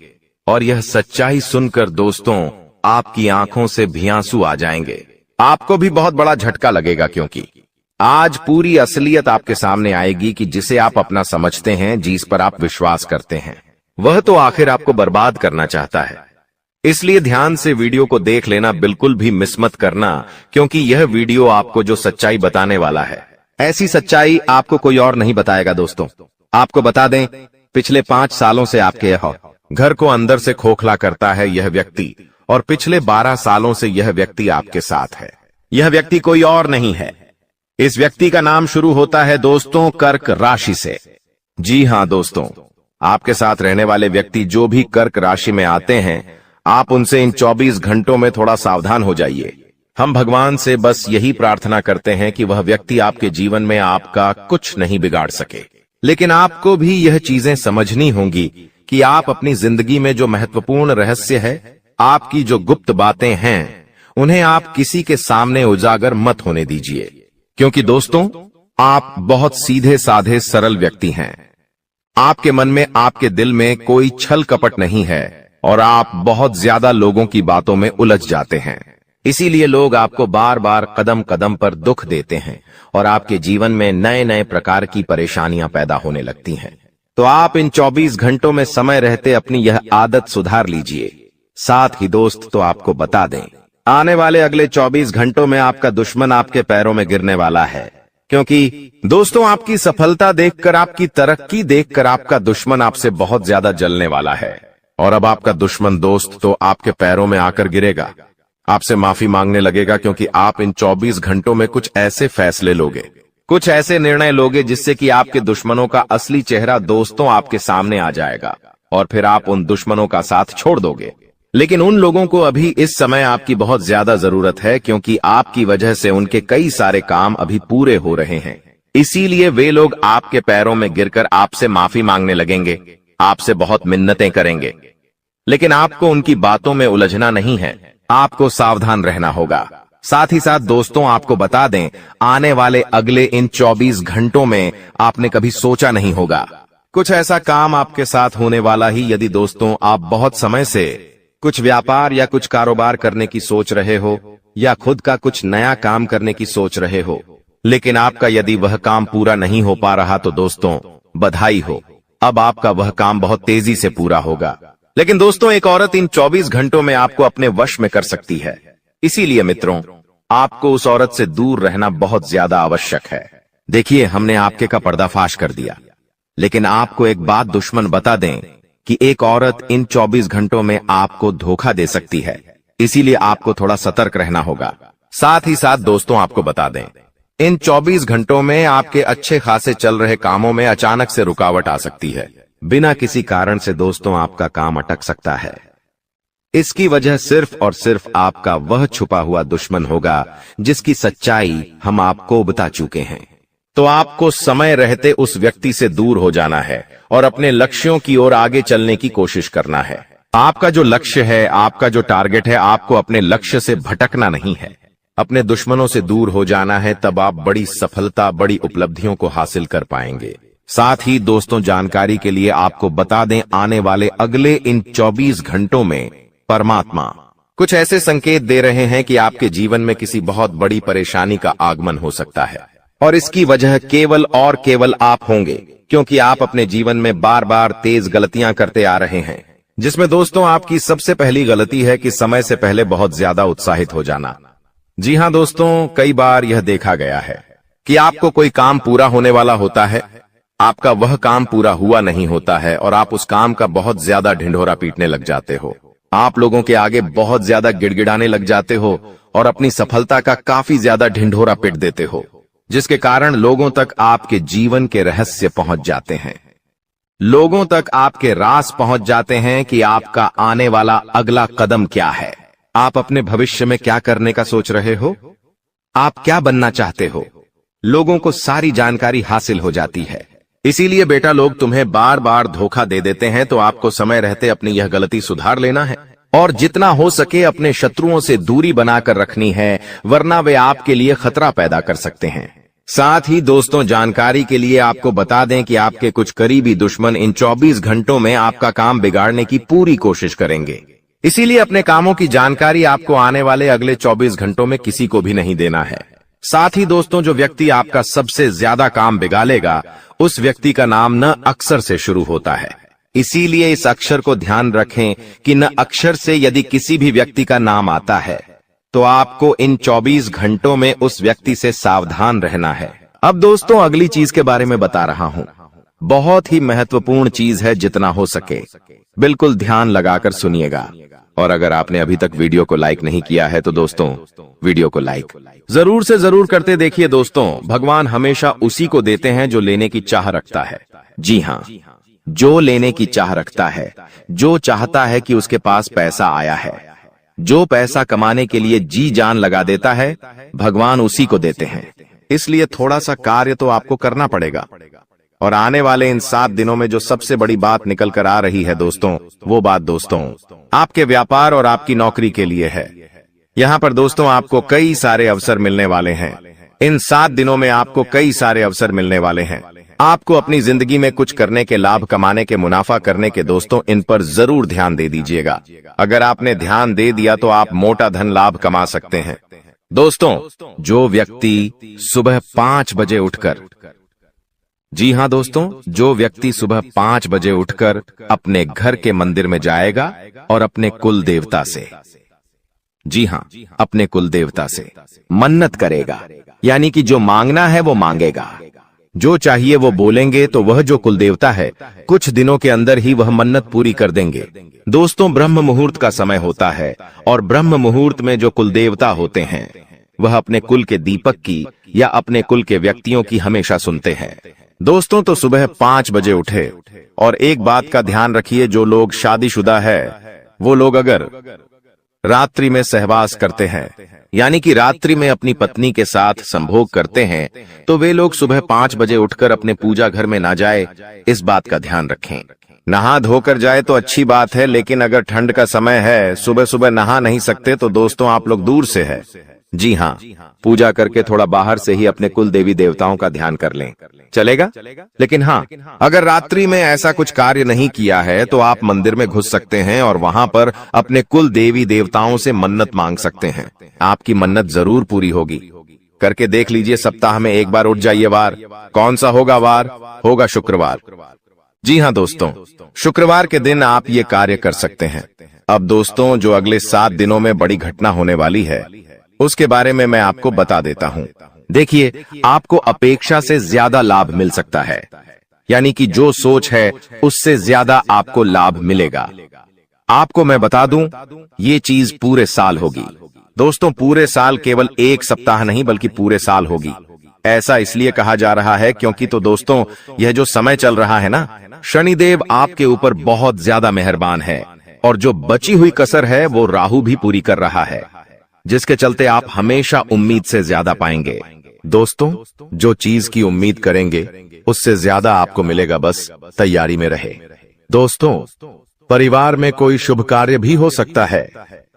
और यह सच्चाई सुनकर दोस्तों आपकी आंखों से भी आंसू आ जाएंगे। आपको भी बहुत बड़ा झटका लगेगा, क्योंकि आज पूरी असलियत आपके सामने आएगी कि जिसे आप अपना समझते हैं, जिस पर आप विश्वास करते हैं, वह तो आखिर आपको बर्बाद करना चाहता है। इसलिए ध्यान से वीडियो को देख लेना, बिल्कुल भी मिस मत करना, क्योंकि यह वीडियो आपको जो सच्चाई बताने वाला है, ऐसी सच्चाई आपको कोई और नहीं बताएगा। दोस्तों, आपको बता दें, पिछले 5 सालों से आपके घर को अंदर से खोखला करता है यह व्यक्ति, और पिछले 12 सालों से यह व्यक्ति आपके साथ है। यह व्यक्ति कोई और नहीं है। इस व्यक्ति का नाम शुरू होता है दोस्तों कर्क राशि से। जी हां दोस्तों, आपके साथ रहने वाले व्यक्ति जो भी कर्क राशि में आते हैं, आप उनसे इन 24 घंटों में थोड़ा सावधान हो जाइए। हम भगवान से बस यही प्रार्थना करते हैं कि वह व्यक्ति आपके जीवन में आपका कुछ नहीं बिगाड़ सके। लेकिन आपको भी यह चीजें समझनी होंगी कि आप अपनी जिंदगी में जो महत्वपूर्ण रहस्य है, आपकी जो गुप्त बातें हैं, उन्हें आप किसी के सामने उजागर मत होने दीजिए, क्योंकि दोस्तों आप बहुत सीधे साधे सरल व्यक्ति हैं। आपके मन में, आपके दिल में कोई छल कपट नहीं है और आप बहुत ज्यादा लोगों की बातों में उलझ जाते हैं। इसीलिए लोग आपको बार बार कदम कदम पर दुख देते हैं और आपके जीवन में नए नए प्रकार की परेशानियां पैदा होने लगती हैं। तो आप इन 24 घंटों में समय रहते अपनी यह आदत सुधार लीजिए साथ ही दोस्त तो आपको बता दें, आने वाले अगले 24 घंटों में आपका दुश्मन आपके पैरों में गिरने वाला है, क्योंकि दोस्तों आपकी सफलता देखकर, आपकी तरक्की देखकर आपका दुश्मन आपसे बहुत ज्यादा जलने वाला है। और अब आपका दुश्मन दोस्त तो आपके पैरों में आकर गिरेगा, आपसे माफी मांगने लगेगा, क्योंकि आप इन 24 घंटों में कुछ ऐसे फैसले लोगे, कुछ ऐसे निर्णय लोगे जिससे कि आपके दुश्मनों का असली चेहरा दोस्तों आपके सामने आ जाएगा और फिर आप उन दुश्मनों का साथ छोड़ दोगे। लेकिन उन लोगों को अभी इस समय आपकी बहुत ज्यादा जरूरत है, क्योंकि आपकी वजह से उनके कई सारे काम अभी पूरे हो रहे हैं। इसीलिए वे लोग आपके पैरों में गिरकर आपसे माफी मांगने लगेंगे, आपसे बहुत मिन्नतें करेंगे। लेकिन आपको उनकी बातों में उलझना नहीं है, आपको सावधान रहना होगा। साथ ही साथ दोस्तों आपको बता दें, आने वाले अगले इन 24 घंटों में आपने कभी सोचा नहीं होगा, कुछ ऐसा काम आपके साथ होने वाला ही। यदि दोस्तों आप बहुत समय से कुछ व्यापार या कुछ कारोबार करने की सोच रहे हो या खुद का कुछ नया काम करने की सोच रहे हो, लेकिन आपका यदि वह काम पूरा नहीं हो पा रहा, तो दोस्तों बधाई हो, अब आपका वह काम बहुत तेजी से पूरा होगा। लेकिन दोस्तों एक औरत इन 24 घंटों में आपको अपने वश में कर सकती है। इसीलिए मित्रों, आपको उस औरत से दूर रहना बहुत ज्यादा आवश्यक है। देखिए, हमने आपके का पर्दाफाश कर दिया, लेकिन आपको एक बात दुश्मन बता दें कि एक औरत इन 24 घंटों में आपको धोखा दे सकती है। इसीलिए आपको थोड़ा सतर्क रहना होगा। साथ ही साथ दोस्तों आपको बता दें, इन 24 घंटों में आपके अच्छे खासे चल रहे कामों में अचानक से रुकावट आ सकती है। बिना किसी कारण से दोस्तों आपका काम अटक सकता है। इसकी वजह सिर्फ और सिर्फ आपका वह छुपा हुआ दुश्मन होगा जिसकी सच्चाई हम आपको बता चुके हैं। तो आपको समय रहते उस व्यक्ति से दूर हो जाना है और अपने लक्ष्यों की ओर आगे चलने की कोशिश करना है। आपका जो लक्ष्य है, आपका जो टारगेट है, आपको अपने लक्ष्य से भटकना नहीं है, अपने दुश्मनों से दूर हो जाना है। तब आप बड़ी सफलता, बड़ी उपलब्धियों को हासिल कर पाएंगे। साथ ही दोस्तों जानकारी के लिए आपको बता दें, आने वाले अगले इन 24 घंटों में परमात्मा कुछ ऐसे संकेत दे रहे हैं कि आपके जीवन में किसी बहुत बड़ी परेशानी का आगमन हो सकता है, और इसकी वजह केवल और केवल आप होंगे, क्योंकि आप अपने जीवन में बार बार तेज गलतियां करते आ रहे हैं, जिसमें दोस्तों आपकी सबसे पहली गलती है कि समय से पहले बहुत ज्यादा उत्साहित हो जाना। जी हां दोस्तों, कई बार यह देखा गया है कि आपको कोई काम पूरा होने वाला होता है, आपका वह काम पूरा हुआ नहीं होता है और आप उस काम का बहुत ज्यादा ढिंढोरा पीटने लग जाते हो। आप लोगों के आगे बहुत ज्यादा गिड़गिड़ाने लग जाते हो और अपनी सफलता का काफी ज्यादा ढिंढोरा पीट देते हो, जिसके कारण लोगों तक आपके जीवन के रहस्य पहुंच जाते हैं। लोगों तक आपके राज पहुंच जाते हैं कि आपका आने वाला अगला कदम क्या है, आप अपने भविष्य में क्या करने का सोच रहे हो, आप क्या बनना चाहते हो। लोगों को सारी जानकारी हासिल हो जाती है। इसीलिए बेटा लोग तुम्हें बार बार धोखा दे देते हैं, तो आपको समय रहते अपनी यह गलती सुधार लेना है और जितना हो सके अपने शत्रुओं से दूरी बनाकर रखनी है, वरना वे आपके लिए खतरा पैदा कर सकते हैं। साथ ही दोस्तों जानकारी के लिए आपको बता दें कि आपके कुछ करीबी दुश्मन इन 24 घंटों में आपका काम बिगाड़ने की पूरी कोशिश करेंगे। इसीलिए अपने कामों की जानकारी आपको आने वाले अगले 24 घंटों में किसी को भी नहीं देना है। साथ ही दोस्तों जो व्यक्ति आपका सबसे ज्यादा काम बिगाड़ेगा, उस व्यक्ति का नाम न अक्षर से शुरू होता है। इसीलिए इस अक्षर को ध्यान रखें कि न अक्षर से यदि किसी भी व्यक्ति का नाम आता है, तो आपको इन 24 घंटों में उस व्यक्ति से सावधान रहना है। अब दोस्तों अगली चीज के बारे में बता रहा हूं, बहुत ही महत्वपूर्ण चीज है, जितना हो सके बिल्कुल ध्यान लगाकर सुनिएगा। और अगर आपने अभी तक वीडियो को लाइक नहीं किया है तो दोस्तों वीडियो को लाइक जरूर से जरूर करते देखिए। दोस्तों भगवान हमेशा उसी को देते हैं जो लेने की चाह रखता है। जी हाँ, जो लेने की चाह रखता है, जो चाहता है कि उसके पास पैसा आया है, जो पैसा कमाने के लिए जी जान लगा देता है, भगवान उसी को देते हैं। इसलिए थोड़ा सा कार्य तो आपको करना पड़ेगा। और आने वाले इन 7 दिनों में जो सबसे बड़ी बात निकल कर आ रही है दोस्तों, वो बात दोस्तों आपके व्यापार और आपकी नौकरी के लिए है। यहाँ पर दोस्तों आपको कई सारे अवसर मिलने वाले हैं। इन 7 दिनों में आपको कई सारे अवसर मिलने वाले हैं। आपको अपनी जिंदगी में कुछ करने के, लाभ कमाने के, मुनाफा करने के दोस्तों इन पर जरूर ध्यान दे दीजिएगा। अगर आपने ध्यान दे दिया तो आप मोटा धन लाभ कमा सकते हैं। दोस्तों जो व्यक्ति सुबह 5 बजे उठकर जी हाँ दोस्तों, जो व्यक्ति सुबह 5 बजे उठकर अपने घर के मंदिर में जाएगा और अपने कुल देवता से, जी हाँ, अपने कुल देवता से मन्नत करेगा, यानी कि जो मांगना है वो मांगेगा, जो चाहिए वो बोलेंगे, तो वह जो कुल देवता है कुछ दिनों के अंदर ही वह मन्नत पूरी कर देंगे। दोस्तों, ब्रह्म मुहूर्त का समय होता है और ब्रह्म मुहूर्त में जो कुल देवता होते हैं वह अपने कुल के दीपक की या अपने कुल के व्यक्तियों की हमेशा सुनते हैं। दोस्तों, तो सुबह 5 बजे उठे और एक बात का ध्यान रखिए, जो लोग शादीशुदा है वो लोग अगर रात्रि में सहवास करते हैं, यानी कि रात्रि में अपनी पत्नी के साथ संभोग करते हैं, तो वे लोग सुबह 5 बजे उठकर अपने पूजा घर में ना जाए, इस बात का ध्यान रखें। नहा धोकर जाए तो अच्छी बात है, लेकिन अगर ठंड का समय है, सुबह सुबह नहा नहीं सकते, तो दोस्तों आप लोग दूर से है, जी हाँ, पूजा करके थोड़ा बाहर से ही अपने कुल देवी देवताओं का ध्यान कर लें, चलेगा। लेकिन हाँ, अगर रात्रि में ऐसा कुछ कार्य नहीं किया है तो आप मंदिर में घुस सकते हैं और वहां पर अपने कुल देवी देवताओं से मन्नत मांग सकते हैं। आपकी मन्नत जरूर पूरी होगी। करके देख लीजिए, सप्ताह में एक बार उठ जाइए। वार कौन सा होगा? वार होगा शुक्रवार। जी हाँ दोस्तों, शुक्रवार के दिन आप ये कार्य कर सकते हैं। अब दोस्तों, जो अगले 7 दिनों में बड़ी घटना होने वाली है उसके बारे में मैं आपको बता देता हूं। देखिए, आपको अपेक्षा से ज्यादा लाभ मिल सकता है, यानी कि जो सोच है उससे ज्यादा आपको लाभ मिलेगा। आपको मैं बता दूं, ये चीज पूरे साल होगी। दोस्तों, पूरे साल, केवल एक सप्ताह नहीं बल्कि पूरे साल होगी। ऐसा इसलिए कहा जा रहा है क्योंकि तो दोस्तों, यह जो समय चल रहा है ना, शनिदेव आपके ऊपर बहुत ज्यादा मेहरबान है और जो बची हुई कसर है वो राहु भी पूरी कर रहा है, जिसके चलते आप हमेशा उम्मीद से ज्यादा पाएंगे। दोस्तों, जो चीज की उम्मीद करेंगे उससे ज्यादा आपको मिलेगा, बस तैयारी में रहे। दोस्तों, परिवार में कोई शुभ कार्य भी हो सकता है,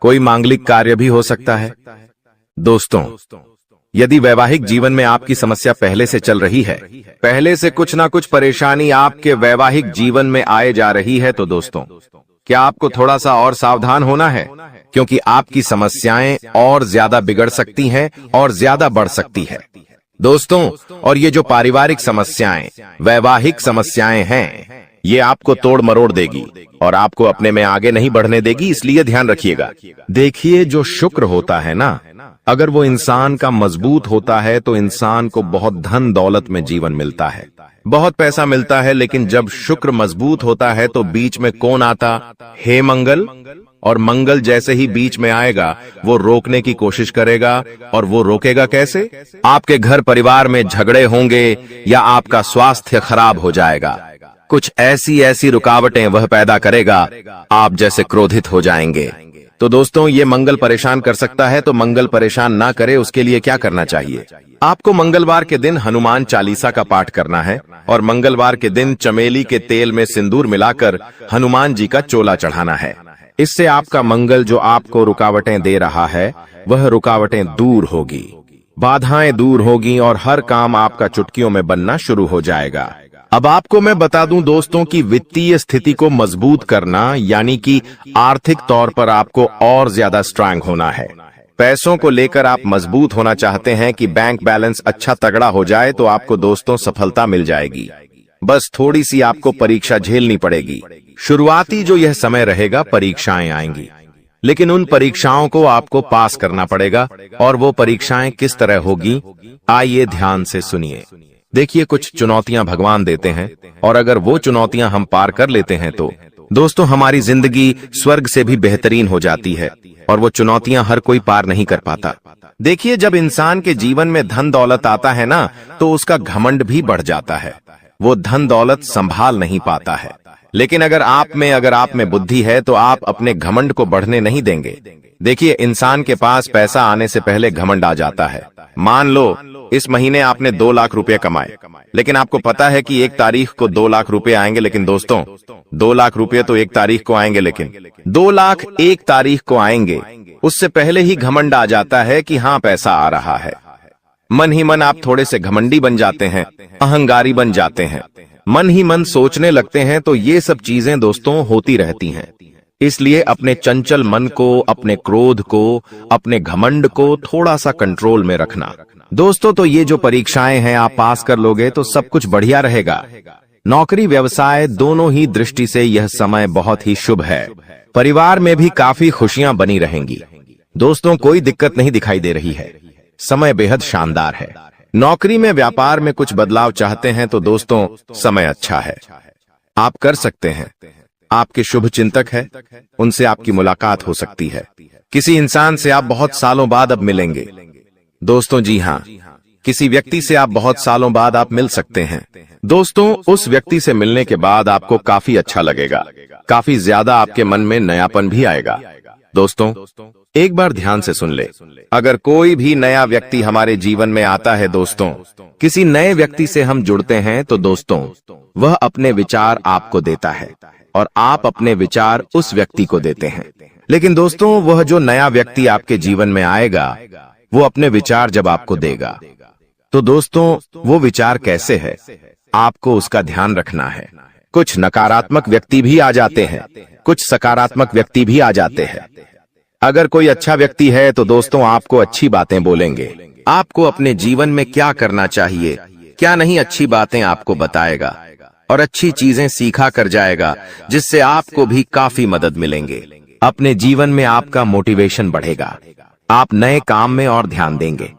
कोई मांगलिक कार्य भी हो सकता है। दोस्तों, यदि वैवाहिक जीवन में आपकी समस्या पहले से चल रही है, पहले से कुछ ना कुछ परेशानी आपके वैवाहिक जीवन में आए जा रही है, तो दोस्तों क्या आपको थोड़ा सा और सावधान होना है, क्योंकि आपकी समस्याएं और ज्यादा बिगड़ सकती हैं और ज्यादा बढ़ सकती है। दोस्तों, और ये जो पारिवारिक समस्याएं, वैवाहिक समस्याएं हैं, ये आपको तोड़ मरोड़ देगी और आपको अपने में आगे नहीं बढ़ने देगी, इसलिए ध्यान रखिएगा। देखिए, जो शुक्र होता है ना, अगर वो इंसान का मजबूत होता है तो इंसान को बहुत धन दौलत में जीवन मिलता है, बहुत पैसा मिलता है। लेकिन जब शुक्र मजबूत होता है तो बीच में कौन आता? हे मंगल। और मंगल जैसे ही बीच में आएगा वो रोकने की कोशिश करेगा, और वो रोकेगा कैसे? आपके घर परिवार में झगड़े होंगे या आपका स्वास्थ्य खराब हो जाएगा, कुछ ऐसी रुकावटें वह पैदा करेगा, आप जैसे क्रोधित हो जाएंगे। तो दोस्तों, ये मंगल परेशान कर सकता है, तो मंगल परेशान ना करे उसके लिए क्या करना चाहिए? आपको मंगलवार के दिन हनुमान चालीसा का पाठ करना है और मंगलवार के दिन चमेली के तेल में सिंदूर मिलाकर हनुमान जी का चोला चढ़ाना है। इससे आपका मंगल जो आपको रुकावटें दे रहा है वह रुकावटें दूर होगी, बाधाएं दूर होगी और हर काम आपका चुटकियों में बनना शुरू हो जाएगा। अब आपको मैं बता दूं दोस्तों कि वित्तीय स्थिति को मजबूत करना, यानी कि आर्थिक तौर पर आपको और ज्यादा स्ट्रांग होना है। पैसों को लेकर आप मजबूत होना चाहते हैं कि बैंक बैलेंस अच्छा तगड़ा हो जाए, तो आपको दोस्तों सफलता मिल जाएगी। बस थोड़ी सी आपको परीक्षा झेलनी पड़ेगी। शुरुआती जो यह समय रहेगा, परीक्षाएं आएंगी, लेकिन उन परीक्षाओं को आपको पास करना पड़ेगा। और वो परीक्षाएं किस तरह होगी, आइए ध्यान से सुनिए। देखिए, कुछ चुनौतियां भगवान देते हैं और अगर वो चुनौतियां हम पार कर लेते हैं तो दोस्तों हमारी जिंदगी स्वर्ग से भी बेहतरीन हो जाती है, और वो चुनौतियां हर कोई पार नहीं कर पाता। देखिए, जब इंसान के जीवन में धन दौलत आता है ना, तो उसका घमंड भी बढ़ जाता है, वो धन दौलत संभाल नहीं पाता है। लेकिन अगर आप में बुद्धि है तो आप अपने घमंड को बढ़ने नहीं देंगे। देखिए, इंसान के पास पैसा आने से पहले घमंड आ जाता है। मान लो इस महीने आपने 2 लाख रुपए कमाए, लेकिन आपको पता है कि 1 तारीख को 2 लाख रुपए आएंगे। लेकिन दोस्तों, 2 लाख रुपए तो 1 तारीख को आएंगे, लेकिन 2 लाख 1 तारीख को आएंगे, उससे पहले ही घमंड आ जाता है कि हाँ पैसा आ रहा है। मन ही मन आप थोड़े से घमंडी बन जाते हैं, अहंकारी बन जाते हैं, मन ही मन सोचने लगते हैं। तो ये सब चीजें दोस्तों होती रहती हैं। इसलिए अपने चंचल मन को, अपने क्रोध को, अपने घमंड को थोड़ा सा कंट्रोल में रखना। दोस्तों, तो ये जो परीक्षाएं हैं आप पास कर लोगे तो सब कुछ बढ़िया रहेगा। नौकरी व्यवसाय दोनों ही दृष्टि से यह समय बहुत ही शुभ है। परिवार में भी काफी खुशियां बनी रहेंगी। दोस्तों, कोई दिक्कत नहीं दिखाई दे रही है। समय बेहद शानदार है। नौकरी में, व्यापार में कुछ बदलाव चाहते हैं तो दोस्तों समय अच्छा है, आप कर सकते हैं। आपके शुभ चिंतक है, उनसे आपकी मुलाकात हो सकती है। किसी इंसान से आप बहुत सालों बाद अब मिलेंगे। दोस्तों जी हाँ, किसी व्यक्ति से आप बहुत सालों बाद आप मिल सकते हैं। दोस्तों, उस व्यक्ति से मिलने के बाद आपको काफी अच्छा लगेगा, काफी ज्यादा आपके मन में नयापन भी आएगा। दोस्तों, एक बार ध्यान से सुन ले, अगर कोई भी नया व्यक्ति हमारे जीवन में आता है, दोस्तों किसी नए व्यक्ति से हम जुड़ते हैं तो दोस्तों वह अपने विचार आपको देता है और आप अपने विचार उस व्यक्ति को देते हैं। लेकिन दोस्तों, वह जो नया व्यक्ति आपके जीवन में आएगा वो अपने विचार जब आपको देगा तो दोस्तों वो विचार कैसे है, आपको उसका ध्यान रखना है। कुछ नकारात्मक व्यक्ति भी आ जाते हैं, कुछ सकारात्मक व्यक्ति भी आ जाते हैं। अगर कोई अच्छा व्यक्ति है तो दोस्तों आपको अच्छी बातें बोलेंगे, आपको अपने जीवन में क्या करना चाहिए, क्या नहीं, अच्छी बातें आपको बताएगा और अच्छी चीजें सीखा कर जाएगा, जिससे आपको भी काफी मदद मिलेंगे। अपने जीवन में आपका मोटिवेशन बढ़ेगा, आप नए काम में और ध्यान देंगे।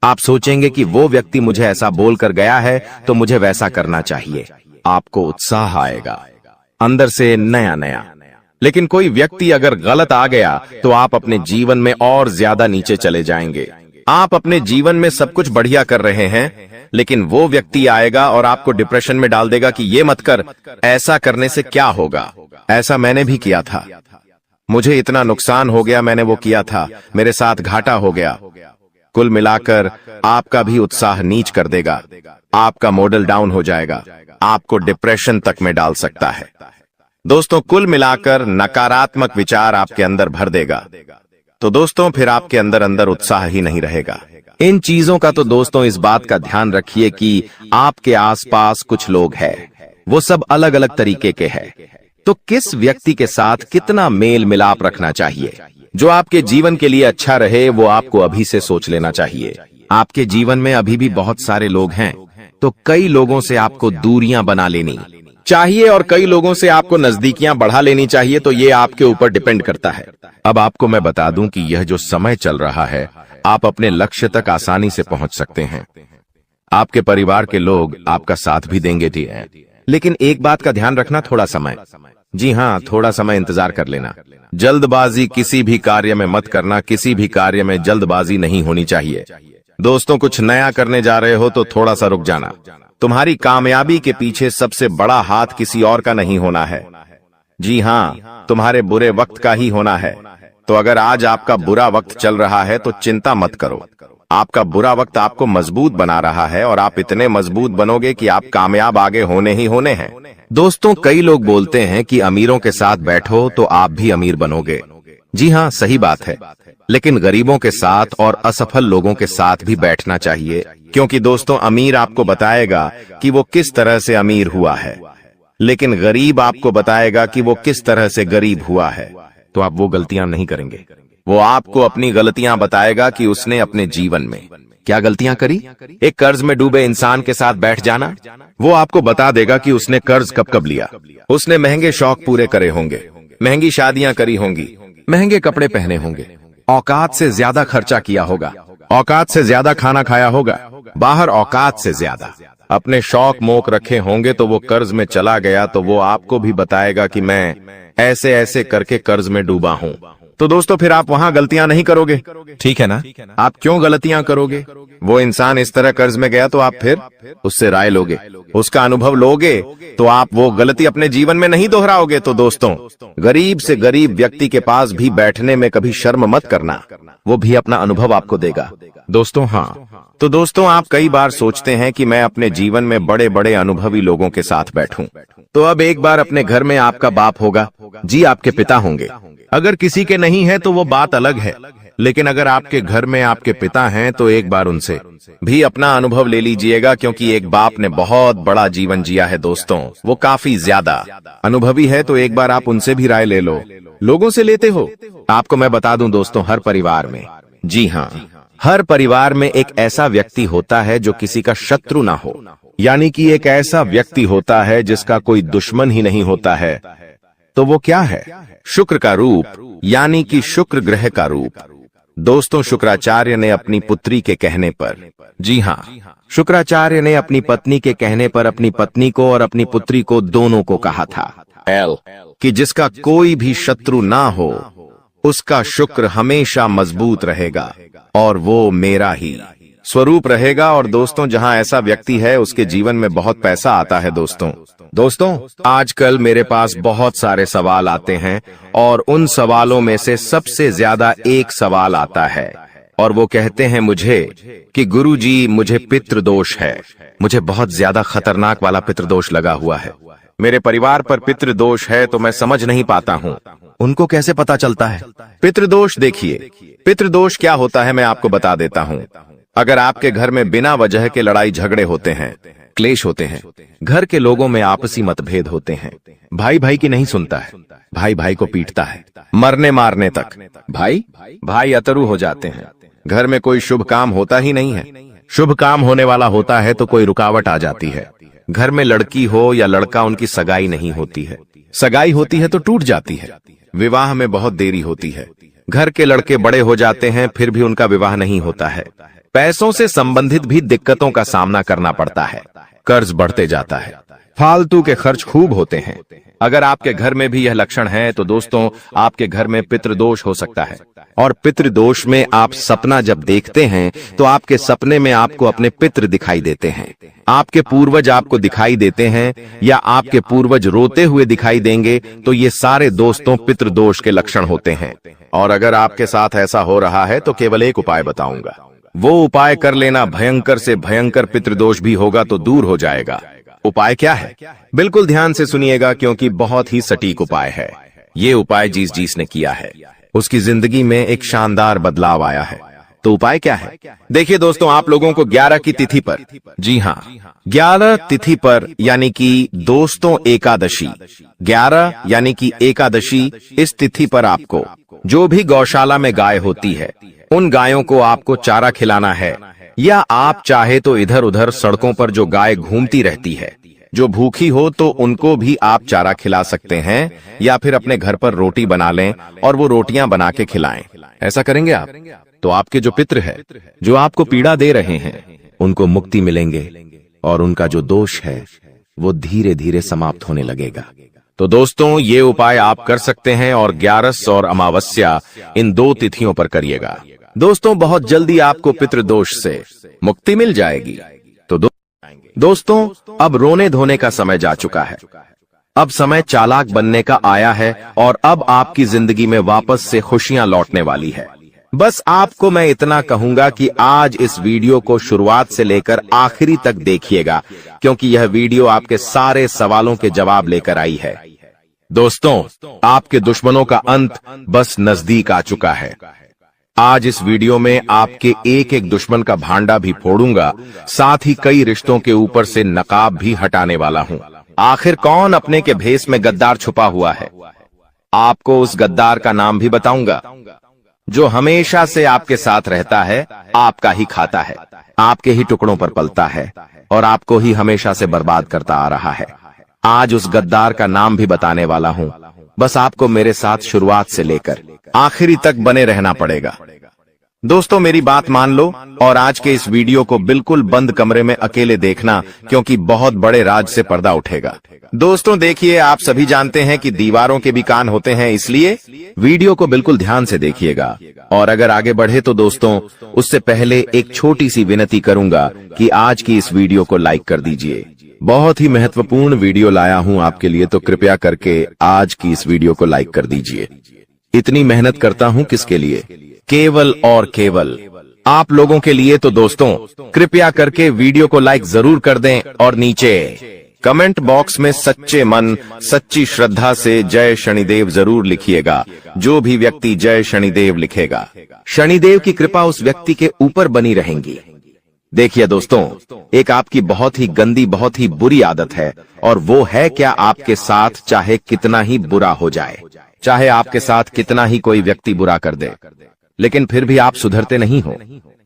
आप सोचेंगे कि वो व्यक्ति मुझे ऐसा बोलकर गया है तो मुझे वैसा करना चाहिए। आपको उत्साह आएगा अंदर से नया नया। लेकिन कोई व्यक्ति अगर गलत आ गया तो आप अपने जीवन में और ज्यादा नीचे चले जाएंगे। आप अपने जीवन में सब कुछ बढ़िया कर रहे हैं, लेकिन वो व्यक्ति आएगा और आपको डिप्रेशन में डाल देगा कि ये मत कर, ऐसा करने से क्या होगा, ऐसा मैंने भी किया था, मुझे इतना नुकसान हो गया, मैंने वो किया था, मेरे साथ घाटा हो गया। कुल मिलाकर आपका भी उत्साह नीच कर देगा, आपका मॉडल डाउन हो जाएगा, आपको डिप्रेशन तक में डाल सकता है। दोस्तों, कुल मिलाकर नकारात्मक विचार आपके अंदर भर देगा तो दोस्तों फिर आपके अंदर अंदर उत्साह ही नहीं रहेगा। इन चीजों का तो दोस्तों इस बात का ध्यान रखिए कि आपके आसपास कुछ लोग हैं, वो सब अलग अलग तरीके के हैं, तो किस व्यक्ति के साथ कितना मेल मिलाप रखना चाहिए जो आपके जीवन के लिए अच्छा रहे, वो आपको अभी से सोच लेना चाहिए। आपके जीवन में अभी भी बहुत सारे लोग हैं, तो कई लोगों से आपको दूरियां बना लेनी चाहिए और कई लोगों से आपको नजदीकियां बढ़ा लेनी चाहिए, तो ये आपके ऊपर डिपेंड करता है। अब आपको मैं बता दूं कि यह जो समय चल रहा है, आप अपने लक्ष्य तक आसानी से पहुंच सकते हैं। आपके परिवार के लोग आपका साथ भी देंगे, ठीक है, लेकिन एक बात का ध्यान रखना, थोड़ा समय, जी हाँ, थोड़ा समय इंतजार कर लेना। जल्दबाजी किसी भी कार्य में मत करना, किसी भी कार्य में जल्दबाजी नहीं होनी चाहिए। दोस्तों, कुछ नया करने जा रहे हो तो थोड़ा सा रुक जाना। तुम्हारी कामयाबी के पीछे सबसे बड़ा हाथ किसी और का नहीं होना है, जी हाँ, तुम्हारे बुरे वक्त का ही होना है। तो अगर आज आपका बुरा वक्त चल रहा है तो चिंता मत करो, आपका बुरा वक्त आपको मजबूत बना रहा है और आप इतने मजबूत बनोगे कि आप कामयाब आगे होने ही होने हैं। दोस्तों, कई लोग बोलते हैं कि अमीरों के साथ बैठो तो आप भी अमीर बनोगे। जी हाँ, सही बात है, लेकिन गरीबों के साथ और असफल लोगों के साथ भी बैठना चाहिए, क्योंकि दोस्तों अमीर आपको बताएगा कि वो किस तरह से अमीर हुआ है, लेकिन गरीब आपको बताएगा कि वो किस तरह से गरीब हुआ है। तो आप वो गलतियां नहीं करेंगे, वो आपको अपनी गलतियां बताएगा कि उसने अपने जीवन में क्या गलतियां करी। एक कर्ज में डूबे इंसान के साथ बैठ जाना, वो आपको बता देगा कि उसने कर्ज कब कब लिया, उसने महंगे शौक पूरे करे होंगे, महंगी शादियां करी होंगी, महंगे कपड़े पहने होंगे, औकात से ज्यादा खर्चा किया होगा, औकात से ज्यादा खाना खाया होगा, बाहर औकात से ज्यादा अपने शौक मोक रखे होंगे, तो वो कर्ज में चला गया तो वो आपको भी बताएगा कि मैं ऐसे ऐसे करके कर्ज में डूबा हूं। तो दोस्तों फिर आप वहां गलतियां नहीं करोगे, ठीक है ना? आप क्यों गलतियां करोगे? वो इंसान इस तरह कर्ज में गया तो आप फिर उससे राय लोगे, उसका अनुभव लोगे, तो आप वो गलती अपने जीवन में नहीं दोहराओगे। तो दोस्तों, गरीब से गरीब व्यक्ति के पास भी बैठने में कभी शर्म मत करना, वो भी अपना अनुभव आपको देगा। दोस्तों हाँ, तो दोस्तों आप कई बार सोचते हैं कि मैं अपने जीवन में बड़े बड़े अनुभवी लोगों के साथ बैठूं, तो अब एक बार अपने घर में आपका बाप होगा, जी आपके पिता होंगे। अगर किसी के नहीं है तो वो बात अलग है, लेकिन अगर आपके घर में आपके पिता हैं तो एक बार उनसे भी अपना अनुभव ले लीजिएगा, क्योंकि एक बाप ने बहुत बड़ा जीवन जिया है दोस्तों, वो काफी ज्यादा अनुभवी है, तो एक बार आप उनसे भी राय ले लो। लोगों से लेते हो? आपको मैं बता दूं दोस्तों, हर परिवार में, जी हाँ, हर परिवार में एक ऐसा व्यक्ति होता है जो किसी का शत्रु ना हो, यानी कि एक ऐसा व्यक्ति होता है जिसका कोई दुश्मन ही नहीं होता है। तो वो क्या है? शुक्र का रूप, यानी कि शुक्र ग्रह का रूप। दोस्तों, शुक्राचार्य ने अपनी पुत्री के कहने पर, जी हाँ, शुक्राचार्य ने अपनी पत्नी के कहने पर अपनी पत्नी को और अपनी पुत्री को दोनों को कहा था कि जिसका कोई भी शत्रु ना हो उसका शुक्र हमेशा मजबूत रहेगा और वो मेरा ही स्वरूप रहेगा। और दोस्तों, जहां ऐसा व्यक्ति है उसके जीवन में बहुत पैसा आता है। दोस्तों आजकल मेरे पास बहुत सारे सवाल आते हैं और उन सवालों में से सबसे ज्यादा एक सवाल आता है और वो कहते हैं मुझे कि गुरुजी, मुझे पितृदोष है, मुझे बहुत ज्यादा खतरनाक वाला पितृदोष लगा हुआ है, मेरे परिवार पर पितृदोष है, तो मैं समझ नहीं पाता हूँ। उनको कैसे पता चलता है पितृदोष? देखिए, पितृदोष क्या होता है मैं आपको बता देता हूँ। अगर आपके घर में बिना वजह के लड़ाई झगड़े होते हैं, क्लेश होते हैं, घर के लोगों में आपसी मतभेद होते हैं, भाई भाई की नहीं सुनता है, भाई भाई को पीटता है, मरने मारने तक भाई अतरु हो जाते हैं, घर में कोई शुभ काम होता ही नहीं है, शुभ काम होने वाला होता है तो कोई रुकावट आ जाती है, घर में लड़की हो या लड़का, उनकी सगाई नहीं होती है, सगाई होती है तो टूट जाती है, विवाह में बहुत देरी होती है, घर के लड़के बड़े हो जाते हैं फिर भी उनका विवाह नहीं होता है, पैसों से संबंधित भी दिक्कतों का सामना करना पड़ता है, कर्ज बढ़ते जाता है, फालतू के खर्च खूब होते हैं। अगर आपके घर में भी यह लक्षण है तो दोस्तों, आपके घर में पितृदोष हो सकता है। और पितृदोष में आप सपना जब देखते हैं तो आपके सपने में आपको अपने पितृ दिखाई देते हैं, आपके पूर्वज आपको दिखाई देते हैं या आपके पूर्वज रोते हुए दिखाई देंगे, तो ये सारे दोस्तों पितृदोष के लक्षण होते हैं। और अगर आपके साथ ऐसा हो रहा है तो केवल एक उपाय बताऊंगा, वो उपाय कर लेना, भयंकर से भयंकर पितृदोष भी होगा तो दूर हो जाएगा। उपाय क्या है? बिल्कुल ध्यान से सुनिएगा, क्योंकि बहुत ही सटीक उपाय है। ये उपाय जिसने किया है उसकी जिंदगी में एक शानदार बदलाव आया है। तो उपाय क्या है? देखिए दोस्तों, आप लोगों को 11 की तिथि पर, जी हाँ, 11 तिथि पर, यानी कि दोस्तों एकादशी, 11 यानी कि एकादशी, इस तिथि पर आपको जो भी गौशाला में गाय होती है उन गायों को आपको चारा खिलाना है, या आप चाहे तो इधर उधर सड़कों पर जो गाय घूमती रहती है, जो भूखी हो तो उनको भी आप चारा खिला सकते हैं, या फिर अपने घर पर रोटी बना लें और वो रोटियां बना के खिलाएं। ऐसा करेंगे आप तो आपके जो पितृ है, जो आपको पीड़ा दे रहे हैं, उनको मुक्ति मिलेंगे और उनका जो दोष है वो धीरे धीरे समाप्त होने लगेगा। तो दोस्तों, ये उपाय आप कर सकते हैं और 11 और अमावस्या इन 2 तिथियों पर करिएगा। दोस्तों, बहुत जल्दी आपको पितृदोष से मुक्ति मिल जाएगी। तो दोस्तों, अब रोने धोने का समय जा चुका है, अब समय चालाक बनने का आया है और अब आपकी जिंदगी में वापस से खुशियां लौटने वाली है। बस आपको मैं इतना कहूंगा कि आज इस वीडियो को शुरुआत से लेकर आखिरी तक देखिएगा, क्योंकि यह वीडियो आपके सारे सवालों के जवाब लेकर आई है। दोस्तों, आपके दुश्मनों का अंत बस नजदीक आ चुका है। आज इस वीडियो में आपके एक एक दुश्मन का भांडा भी फोड़ूंगा, साथ ही कई रिश्तों के ऊपर से नकाब भी हटाने वाला हूं। आखिर कौन अपने के भेष में गद्दार छुपा हुआ है, आपको उस गद्दार का नाम भी बताऊंगा, जो हमेशा से आपके साथ रहता है, आपका ही खाता है, आपके ही टुकड़ों पर पलता है और आपको ही हमेशा से बर्बाद करता आ रहा है। आज उस गद्दार का नाम भी बताने वाला हूं, बस आपको मेरे साथ शुरुआत से लेकर आखिरी तक बने रहना पड़ेगा। दोस्तों, मेरी बात मान लो और आज के इस वीडियो को बिल्कुल बंद कमरे में अकेले देखना, क्योंकि बहुत बड़े राज से पर्दा उठेगा। दोस्तों देखिए, आप सभी जानते हैं कि दीवारों के भी कान होते हैं, इसलिए वीडियो को बिल्कुल ध्यान से देखिएगा। और अगर आगे बढ़े तो दोस्तों, उससे पहले एक छोटी सी विनती करूंगा कि आज की इस वीडियो को लाइक कर दीजिए। बहुत ही महत्वपूर्ण वीडियो लाया हूं आपके लिए, तो कृपया करके आज की इस वीडियो को लाइक कर दीजिए। इतनी मेहनत करता हूं किसके लिए? केवल और केवल आप लोगों के लिए। तो दोस्तों, कृपया करके वीडियो को लाइक जरूर कर दें और नीचे कमेंट बॉक्स में सच्चे मन सच्ची श्रद्धा से जय शनिदेव जरूर लिखिएगा। जो भी व्यक्ति जय शनिदेव लिखेगा, शनिदेव की कृपा उस व्यक्ति के ऊपर बनी रहेंगी। देखिए दोस्तों, एक आपकी बहुत ही गंदी, बहुत ही बुरी आदत है, और वो है क्या, आपके साथ चाहे कितना ही बुरा हो जाए, चाहे आपके साथ कितना ही कोई व्यक्ति बुरा कर दे, लेकिन फिर भी आप सुधरते नहीं हो।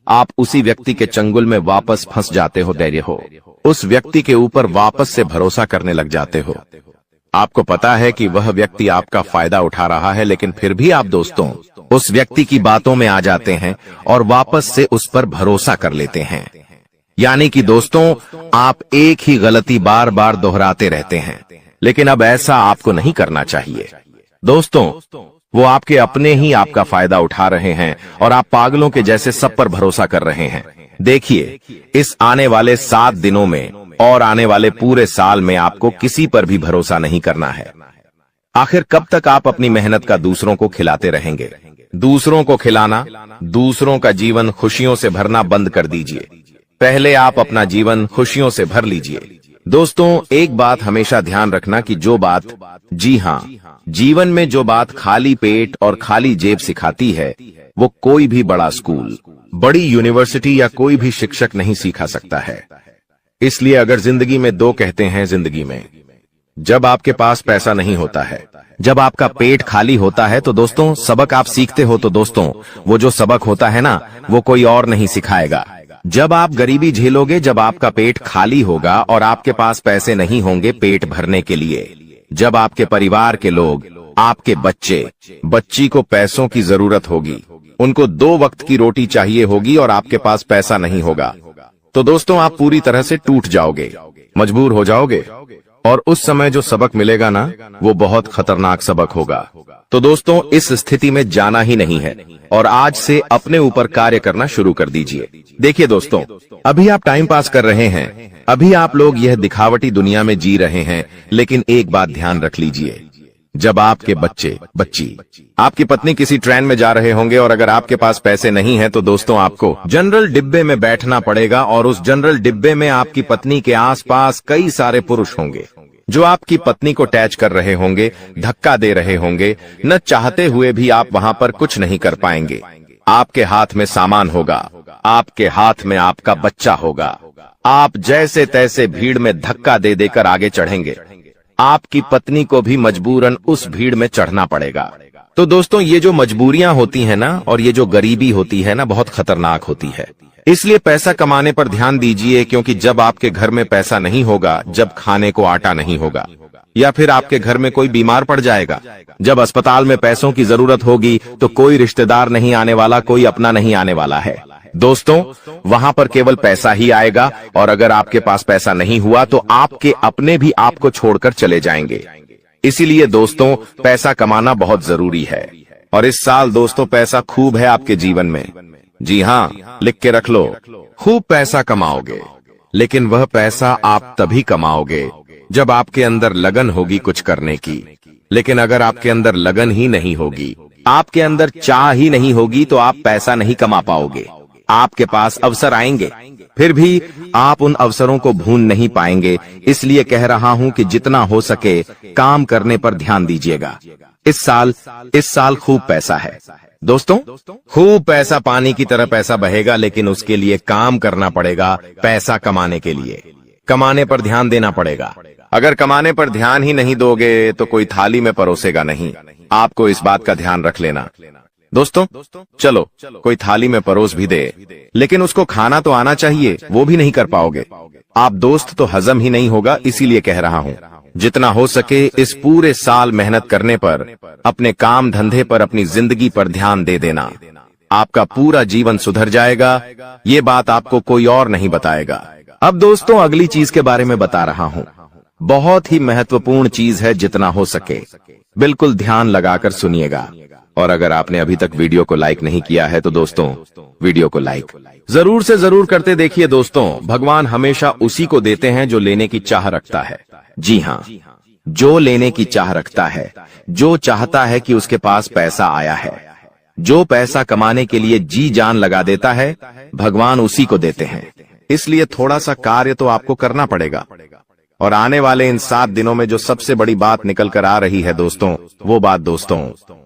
आप उसी व्यक्ति के चंगुल में वापस फंस जाते हो, धैर्य हो, उस व्यक्ति के ऊपर वापस से भरोसा करने लग जाते हो। आपको पता है कि वह व्यक्ति आपका फायदा उठा रहा है, लेकिन फिर भी आप दोस्तों उस व्यक्ति की बातों में आ जाते हैं और वापस से उस पर भरोसा कर लेते हैं। यानी कि दोस्तों, आप एक ही गलती बार बार दोहराते रहते हैं, लेकिन अब ऐसा आपको नहीं करना चाहिए। दोस्तों, वो आपके अपने ही आपका फायदा उठा रहे हैं और आप पागलों के जैसे सब पर भरोसा कर रहे हैं। देखिए, इस आने वाले 7 दिनों में और आने वाले पूरे साल में आपको किसी पर भी भरोसा नहीं करना है। आखिर कब तक आप अपनी मेहनत का दूसरों को खिलाते रहेंगे? दूसरों को खिलाना, दूसरों का जीवन खुशियों से भरना बंद कर दीजिए। पहले आप अपना जीवन खुशियों से भर लीजिए। दोस्तों, एक बात हमेशा ध्यान रखना कि जो बात, जी हाँ, जीवन में जो बात खाली पेट और खाली जेब सिखाती है, वो कोई भी बड़ा स्कूल, बड़ी यूनिवर्सिटी या कोई भी शिक्षक नहीं सिखा सकता है। इसलिए अगर जिंदगी में दो कहते हैं, जिंदगी में जब आपके पास पैसा नहीं होता है, जब आपका पेट खाली होता है, तो दोस्तों सबक आप सीखते हो, तो दोस्तों वो जो सबक होता है ना, वो कोई और नहीं सिखाएगा। जब आप गरीबी झेलोगे, जब आपका पेट खाली होगा और आपके पास पैसे नहीं होंगे पेट भरने के लिए, जब आपके परिवार के लोग, आपके बच्ची को पैसों की जरूरत होगी, उनको 2 वक्त की रोटी चाहिए होगी और आपके पास पैसा नहीं होगा, तो दोस्तों आप पूरी तरह से टूट जाओगे, मजबूर हो जाओगे, और उस समय जो सबक मिलेगा ना, वो बहुत खतरनाक सबक होगा। तो दोस्तों, इस स्थिति में जाना ही नहीं है और आज से अपने ऊपर कार्य करना शुरू कर दीजिए। देखिए दोस्तों, अभी आप टाइम पास कर रहे हैं, अभी आप लोग यह दिखावटी दुनिया में जी रहे हैं, लेकिन एक बात ध्यान रख लीजिए, जब आपके बच्ची, आपकी पत्नी किसी ट्रेन में जा रहे होंगे और अगर आपके पास पैसे नहीं हैं, तो दोस्तों आपको जनरल डिब्बे में बैठना पड़ेगा और उस जनरल डिब्बे में आपकी पत्नी के आसपास कई सारे पुरुष होंगे जो आपकी पत्नी को टैच कर रहे होंगे, धक्का दे रहे होंगे। न चाहते हुए भी आप वहां पर कुछ नहीं कर पाएंगे। आपके हाथ में सामान होगा, आपके हाथ में आपका बच्चा होगा, आप जैसे तैसे भीड़ में धक्का दे देकर आगे चढ़ेंगे। आपकी पत्नी को भी मजबूरन उस भीड़ में चढ़ना पड़ेगा। तो दोस्तों, ये जो मजबूरियां होती है ना, और ये जो गरीबी होती है ना, बहुत खतरनाक होती है। इसलिए पैसा कमाने पर ध्यान दीजिए, क्योंकि जब आपके घर में पैसा नहीं होगा, जब खाने को आटा नहीं होगा, या फिर आपके घर में कोई बीमार पड़ जाएगा, जब अस्पताल में पैसों की जरूरत होगी, तो कोई रिश्तेदार नहीं आने वाला, कोई अपना नहीं आने वाला है। दोस्तों, वहां पर केवल पैसा ही आएगा, और अगर आपके पास पैसा नहीं हुआ तो आपके अपने भी आपको छोड़कर चले जाएंगे। इसीलिए दोस्तों, पैसा कमाना बहुत जरूरी है, और इस साल दोस्तों पैसा खूब है आपके जीवन में। जी हाँ, लिख के रख लो, खूब पैसा कमाओगे, लेकिन वह पैसा आप तभी कमाओगे जब आपके अंदर लगन होगी कुछ करने की। लेकिन अगर आपके अंदर लगन ही नहीं होगी, आपके अंदर चाह ही नहीं होगी, तो आप पैसा नहीं कमा पाओगे। आपके पास अवसर आएंगे, फिर भी आप उन अवसरों को भून नहीं पाएंगे। इसलिए कह रहा हूं कि जितना हो सके काम करने पर ध्यान दीजिएगा। इस साल खूब पैसा है दोस्तों, खूब पैसा, पानी की तरह पैसा बहेगा, लेकिन उसके लिए काम करना पड़ेगा। पैसा कमाने के लिए कमाने पर ध्यान देना पड़ेगा। अगर कमाने पर ध्यान ही नहीं दोगे तो कोई थाली में परोसेगा नहीं। आपको इस बात का ध्यान रख लेना दोस्तों। चलो कोई थाली में परोस भी दे, लेकिन उसको खाना तो आना चाहिए, वो भी नहीं कर पाओगे आप दोस्त, तो हजम ही नहीं होगा। इसीलिए कह रहा हूं, जितना हो सके इस पूरे साल मेहनत करने पर, अपने काम धंधे पर, अपनी जिंदगी पर ध्यान दे देना। आपका पूरा जीवन सुधर जाएगा। ये बात आपको कोई और नहीं बताएगा। अब दोस्तों, अगली चीज के बारे में बता रहा हूं। बहुत ही महत्वपूर्ण चीज है, जितना हो सके बिल्कुल ध्यान लगाकर सुनिएगा। और अगर आपने अभी तक वीडियो को लाइक नहीं किया है तो दोस्तों वीडियो को लाइक जरूर से जरूर करते देखिए। दोस्तों, भगवान हमेशा उसी को देते हैं जो लेने की चाह रखता है। जी हाँ, जो लेने की चाह रखता है, जो चाहता है कि उसके पास पैसा आया है, जो पैसा कमाने के लिए जी जान लगा देता है, भगवान उसी को देते हैं। इसलिए थोड़ा सा कार्य तो आपको करना पड़ेगा। और आने वाले इन 7 दिनों में जो सबसे बड़ी बात निकल कर आ रही है दोस्तों, वो बात दोस्तों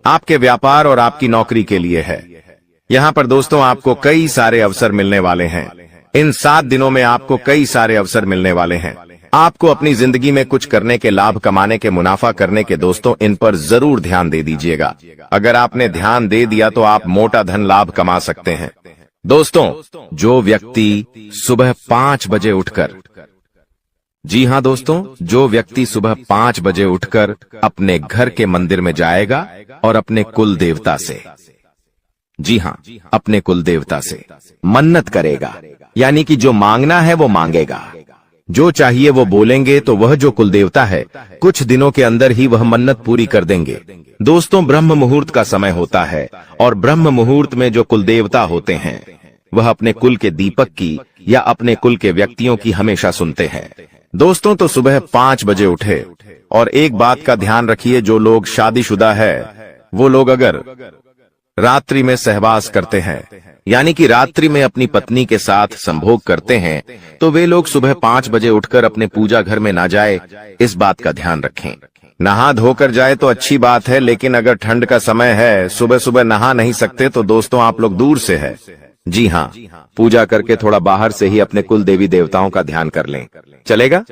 आपके व्यापार और आपकी नौकरी के लिए है। यहाँ पर दोस्तों आपको कई सारे अवसर मिलने वाले हैं। इन 7 दिनों में आपको कई सारे अवसर मिलने वाले हैं। आपको अपनी जिंदगी में कुछ करने के, लाभ कमाने के, मुनाफा करने के दोस्तों, इन पर जरूर ध्यान दे दीजिएगा। अगर आपने ध्यान दे दिया तो आप मोटा धन लाभ कमा सकते हैं। दोस्तों, जो व्यक्ति सुबह 5 बजे उठकर, जी हां दोस्तों, जो व्यक्ति सुबह 5 बजे उठकर अपने घर के मंदिर में जाएगा और अपने कुल देवता से, जी हां, अपने कुल देवता से मन्नत करेगा, यानी कि जो मांगना है वो मांगेगा, जो चाहिए वो बोलेंगे, तो वह जो कुल देवता है कुछ दिनों के अंदर ही वह मन्नत पूरी कर देंगे। दोस्तों, ब्रह्म मुहूर्त का समय होता है और ब्रह्म मुहूर्त में जो कुल देवता होते हैं वह अपने कुल के दीपक की या अपने कुल के व्यक्तियों की हमेशा सुनते हैं। दोस्तों, तो सुबह 5 बजे उठे और एक बात का ध्यान रखिए, जो लोग शादीशुदा है वो लोग अगर रात्रि में सहवास करते हैं, यानी कि रात्रि में अपनी पत्नी के साथ संभोग करते हैं, तो वे लोग सुबह 5 बजे उठकर अपने पूजा घर में ना जाए, इस बात का ध्यान रखें। नहा धोकर जाए तो अच्छी बात है, लेकिन अगर ठंड का समय है, सुबह सुबह नहा नहीं सकते, तो दोस्तों आप लोग दूर से है, जी हाँ, पूजा करके थोड़ा बाहर से ही अपने कुल देवी देवताओं का ध्यान कर लें, चलेगा।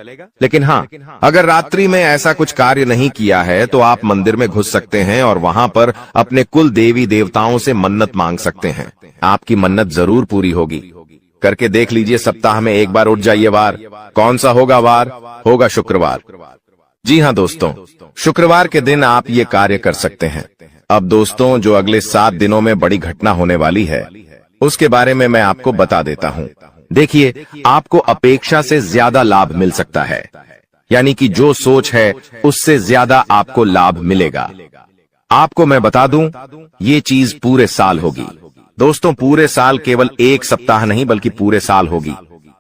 लेकिन हाँ, अगर रात्रि में ऐसा कुछ कार्य नहीं किया है तो आप मंदिर में घुस सकते हैं और वहां पर अपने कुल देवी देवताओं से मन्नत मांग सकते हैं। आपकी मन्नत जरूर पूरी होगी। करके देख लीजिए, सप्ताह में एक बार उठ जाइए। वार कौन सा होगा? वार होगा शुक्रवार। जी हाँ दोस्तों, शुक्रवार के दिन आप ये कार्य कर सकते हैं। अब दोस्तों, जो अगले 7 दिनों में बड़ी घटना होने वाली है उसके बारे में मैं आपको बता देता हूँ। देखिए, आपको अपेक्षा से ज्यादा लाभ मिल सकता है, यानी कि जो सोच है उससे ज्यादा आपको लाभ मिलेगा। आपको मैं बता दूं, ये चीज पूरे साल होगी। दोस्तों, पूरे साल, केवल एक सप्ताह नहीं बल्कि पूरे साल होगी।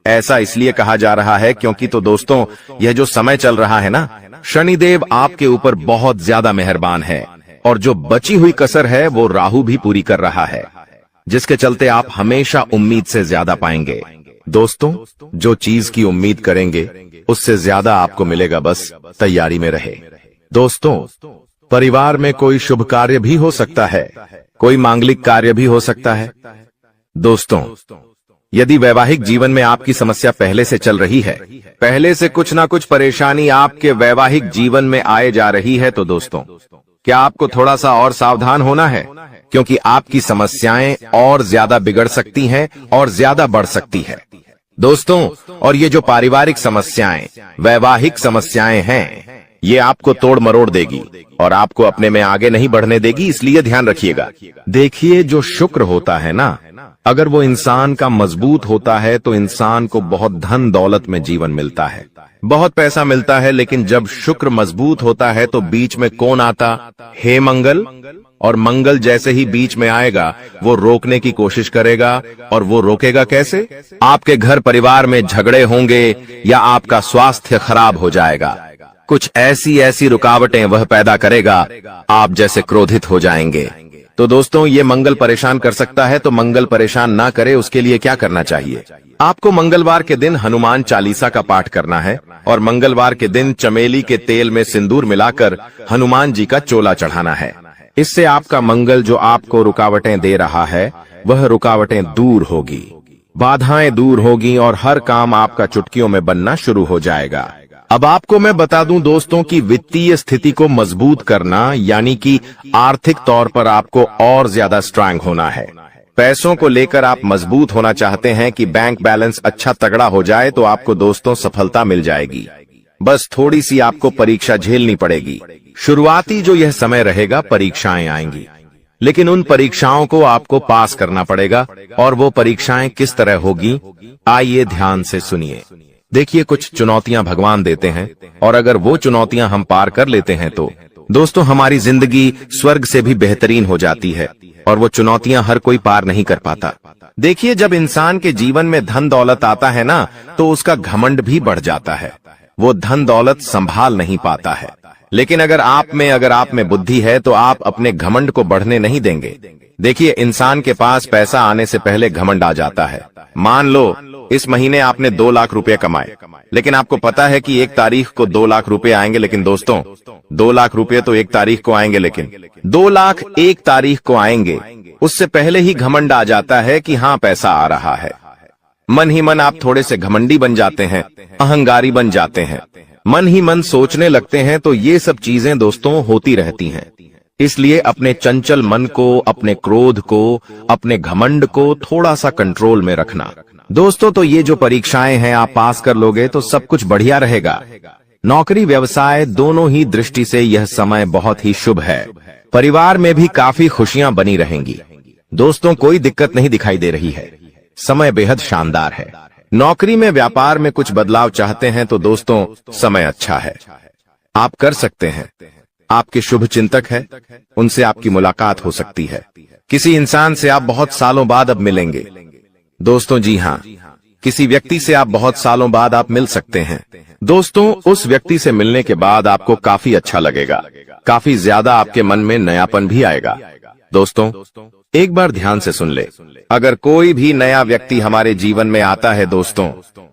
ऐसा इसलिए कहा जा रहा है क्योंकि तो दोस्तों, यह जो समय चल रहा है ना, शनिदेव आपके ऊपर बहुत ज्यादा मेहरबान है और जो बची हुई कसर है वो राहु भी पूरी कर रहा है, जिसके चलते आप हमेशा उम्मीद से ज्यादा पाएंगे। दोस्तों, जो चीज की उम्मीद करेंगे उससे ज्यादा आपको मिलेगा, बस तैयारी में रहे। दोस्तों, परिवार में कोई शुभ कार्य भी हो सकता है, कोई मांगलिक कार्य भी हो सकता है। दोस्तों, यदि वैवाहिक जीवन में आपकी समस्या पहले से चल रही है, पहले से कुछ ना कुछ परेशानी आपके वैवाहिक जीवन में आए जा रही है, तो दोस्तों क्या आपको थोड़ा सा और सावधान होना है, क्योंकि आपकी समस्याएं और ज्यादा बिगड़ सकती हैं और ज्यादा बढ़ सकती है। दोस्तों, और ये जो पारिवारिक समस्याएं, वैवाहिक समस्याएं हैं, ये आपको तोड़ मरोड़ देगी और आपको अपने में आगे नहीं बढ़ने देगी, इसलिए ध्यान रखिएगा। देखिए, जो शुक्र होता है ना, अगर वो इंसान का मजबूत होता है तो इंसान को बहुत धन दौलत में जीवन मिलता है, बहुत पैसा मिलता है। लेकिन जब शुक्र मजबूत होता है तो बीच में कौन आता? हे मंगल। और मंगल जैसे ही बीच में आएगा वो रोकने की कोशिश करेगा। और वो रोकेगा कैसे? आपके घर परिवार में झगड़े होंगे या आपका स्वास्थ्य खराब हो जाएगा। कुछ ऐसी रुकावटें वह पैदा करेगा, आप जैसे क्रोधित हो जाएंगे। तो दोस्तों, ये मंगल परेशान कर सकता है, तो मंगल परेशान ना करे उसके लिए क्या करना चाहिए? आपको मंगलवार के दिन हनुमान चालीसा का पाठ करना है और मंगलवार के दिन चमेली के तेल में सिंदूर मिलाकर हनुमान जी का चोला चढ़ाना है। इससे आपका मंगल जो आपको रुकावटें दे रहा है वह रुकावटें दूर होगी, बाधाएं दूर होगी और हर काम आपका चुटकियों में बनना शुरू हो जाएगा। अब आपको मैं बता दूं दोस्तों कि वित्तीय स्थिति को मजबूत करना, यानी कि आर्थिक तौर पर आपको और ज्यादा स्ट्रांग होना है। पैसों को लेकर आप मजबूत होना चाहते हैं कि बैंक बैलेंस अच्छा तगड़ा हो जाए, तो आपको दोस्तों सफलता मिल जाएगी। बस थोड़ी सी आपको परीक्षा झेलनी पड़ेगी। शुरुआती जो यह समय रहेगा, परीक्षाएं आएंगी, लेकिन उन परीक्षाओं को आपको पास करना पड़ेगा। और वो परीक्षाएं किस तरह होगी, आइए ध्यान से सुनिए। देखिए, कुछ चुनौतियां भगवान देते हैं और अगर वो चुनौतियां हम पार कर लेते हैं तो दोस्तों हमारी जिंदगी स्वर्ग से भी बेहतरीन हो जाती है। और वो चुनौतियां हर कोई पार नहीं कर पाता। देखिए, जब इंसान के जीवन में धन दौलत आता है ना, तो उसका घमंड भी बढ़ जाता है, वो धन दौलत संभाल नहीं पाता है। लेकिन अगर आप में बुद्धि है तो आप अपने घमंड को बढ़ने नहीं देंगे। देखिए, इंसान के पास पैसा आने से पहले घमंड आ जाता है। मान लो इस महीने आपने 2 लाख रुपए कमाए, लेकिन आपको पता है कि 1 तारीख को 2 लाख रुपए आएंगे। लेकिन दोस्तों, 2 लाख रुपए तो 1 तारीख को आएंगे, लेकिन 2 लाख 1 तारीख को आएंगे, उससे पहले ही घमंड आ जाता है कि हाँ, पैसा आ रहा है। मन ही मन आप थोड़े से घमंडी बन जाते हैं, अहंकारी बन जाते हैं, मन ही मन सोचने लगते हैं। तो ये सब चीजें दोस्तों होती रहती हैं। इसलिए अपने चंचल मन को, अपने क्रोध को, अपने घमंड को थोड़ा सा कंट्रोल में रखना। दोस्तों, तो ये जो परीक्षाएं हैं आप पास कर लोगे तो सब कुछ बढ़िया रहेगा। नौकरी व्यवसाय दोनों ही दृष्टि से यह समय बहुत ही शुभ है। परिवार में भी काफी खुशियां बनी रहेंगी। दोस्तों, कोई दिक्कत नहीं दिखाई दे रही है। समय बेहद शानदार है। नौकरी में, व्यापार में कुछ बदलाव चाहते हैं तो दोस्तों समय अच्छा है, आप कर सकते हैं। आपके शुभ चिंतक है, उनसे आपकी मुलाकात हो सकती है। किसी इंसान से आप बहुत सालों बाद अब मिलेंगे। दोस्तों जी हाँ, किसी व्यक्ति से आप बहुत सालों बाद आप मिल सकते हैं। दोस्तों, उस व्यक्ति से मिलने के बाद आपको काफी अच्छा लगेगा, काफी ज्यादा आपके मन में नयापन भी आएगा। दोस्तों, एक बार ध्यान से सुन ले, अगर कोई भी नया व्यक्ति हमारे जीवन में आता है दोस्तों,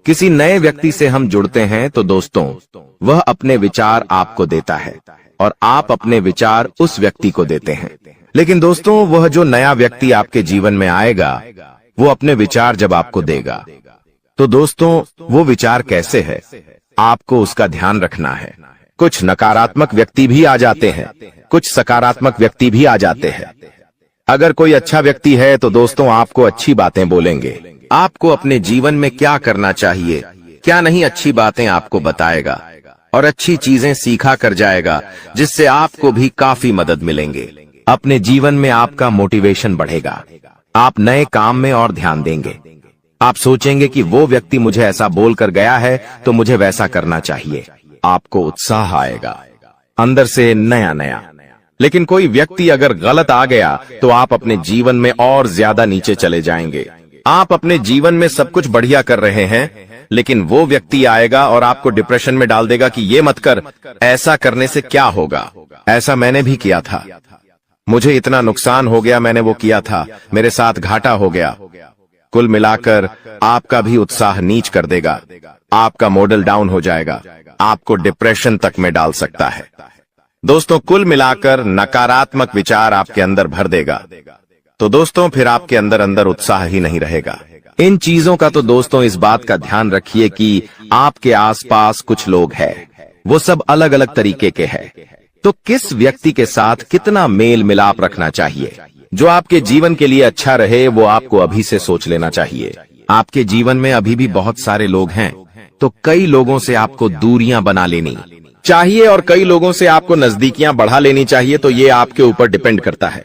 किसी नए व्यक्ति से हम जुड़ते हैं तो दोस्तों वह अपने विचार आपको देता है और आप अपने विचार उस व्यक्ति को देते हैं। लेकिन दोस्तों, वह जो नया व्यक्ति आपके जीवन में आएगा, वो अपने विचार जब आपको देगा तो दोस्तों वो विचार कैसे है, आपको उसका ध्यान रखना है। कुछ नकारात्मक व्यक्ति भी आ जाते हैं, कुछ सकारात्मक व्यक्ति भी आ जाते हैं। अगर कोई अच्छा व्यक्ति है तो दोस्तों आपको अच्छी बातें बोलेंगे, आपको अपने जीवन में क्या करना चाहिए, क्या नहीं, अच्छी बातें आपको बताएगा और अच्छी चीजें सीखा कर जाएगा, जिससे आपको भी काफी मदद मिलेंगे। अपने जीवन में आपका मोटिवेशन बढ़ेगा, आप नए काम में और ध्यान देंगे। आप सोचेंगे कि वो व्यक्ति मुझे ऐसा बोलकर गया है तो मुझे वैसा करना चाहिए। आपको उत्साह आएगा अंदर से नया नया। लेकिन कोई व्यक्ति अगर गलत आ गया तो आप अपने जीवन में और ज्यादा नीचे चले जाएंगे। आप अपने जीवन में सब कुछ बढ़िया कर रहे हैं, लेकिन वो व्यक्ति आएगा और आपको डिप्रेशन में डाल देगा कि ये मत कर, ऐसा करने से क्या होगा, ऐसा मैंने भी किया था, मुझे इतना नुकसान हो गया, मैंने वो किया था, मेरे साथ घाटा हो गया। कुल मिलाकर आपका भी उत्साह नीच कर देगा, आपका मॉडल डाउन हो जाएगा, आपको डिप्रेशन तक में डाल सकता है। दोस्तों, कुल मिलाकर नकारात्मक विचार आपके अंदर भर देगा, तो दोस्तों फिर आपके अंदर अंदर उत्साह ही नहीं रहेगा। इन चीजों का तो दोस्तों इस बात का ध्यान रखिए कि आपके आसपास कुछ लोग हैं, वो सब अलग अलग तरीके के हैं, तो किस व्यक्ति के साथ कितना मेल मिलाप रखना चाहिए, जो आपके जीवन के लिए अच्छा रहे, वो आपको अभी से सोच लेना चाहिए। आपके जीवन में अभी भी बहुत सारे लोग हैं, तो कई लोगों से आपको दूरियां बना लेनी चाहिए और कई लोगों से आपको नजदीकियां बढ़ा लेनी चाहिए। तो ये आपके ऊपर डिपेंड करता है।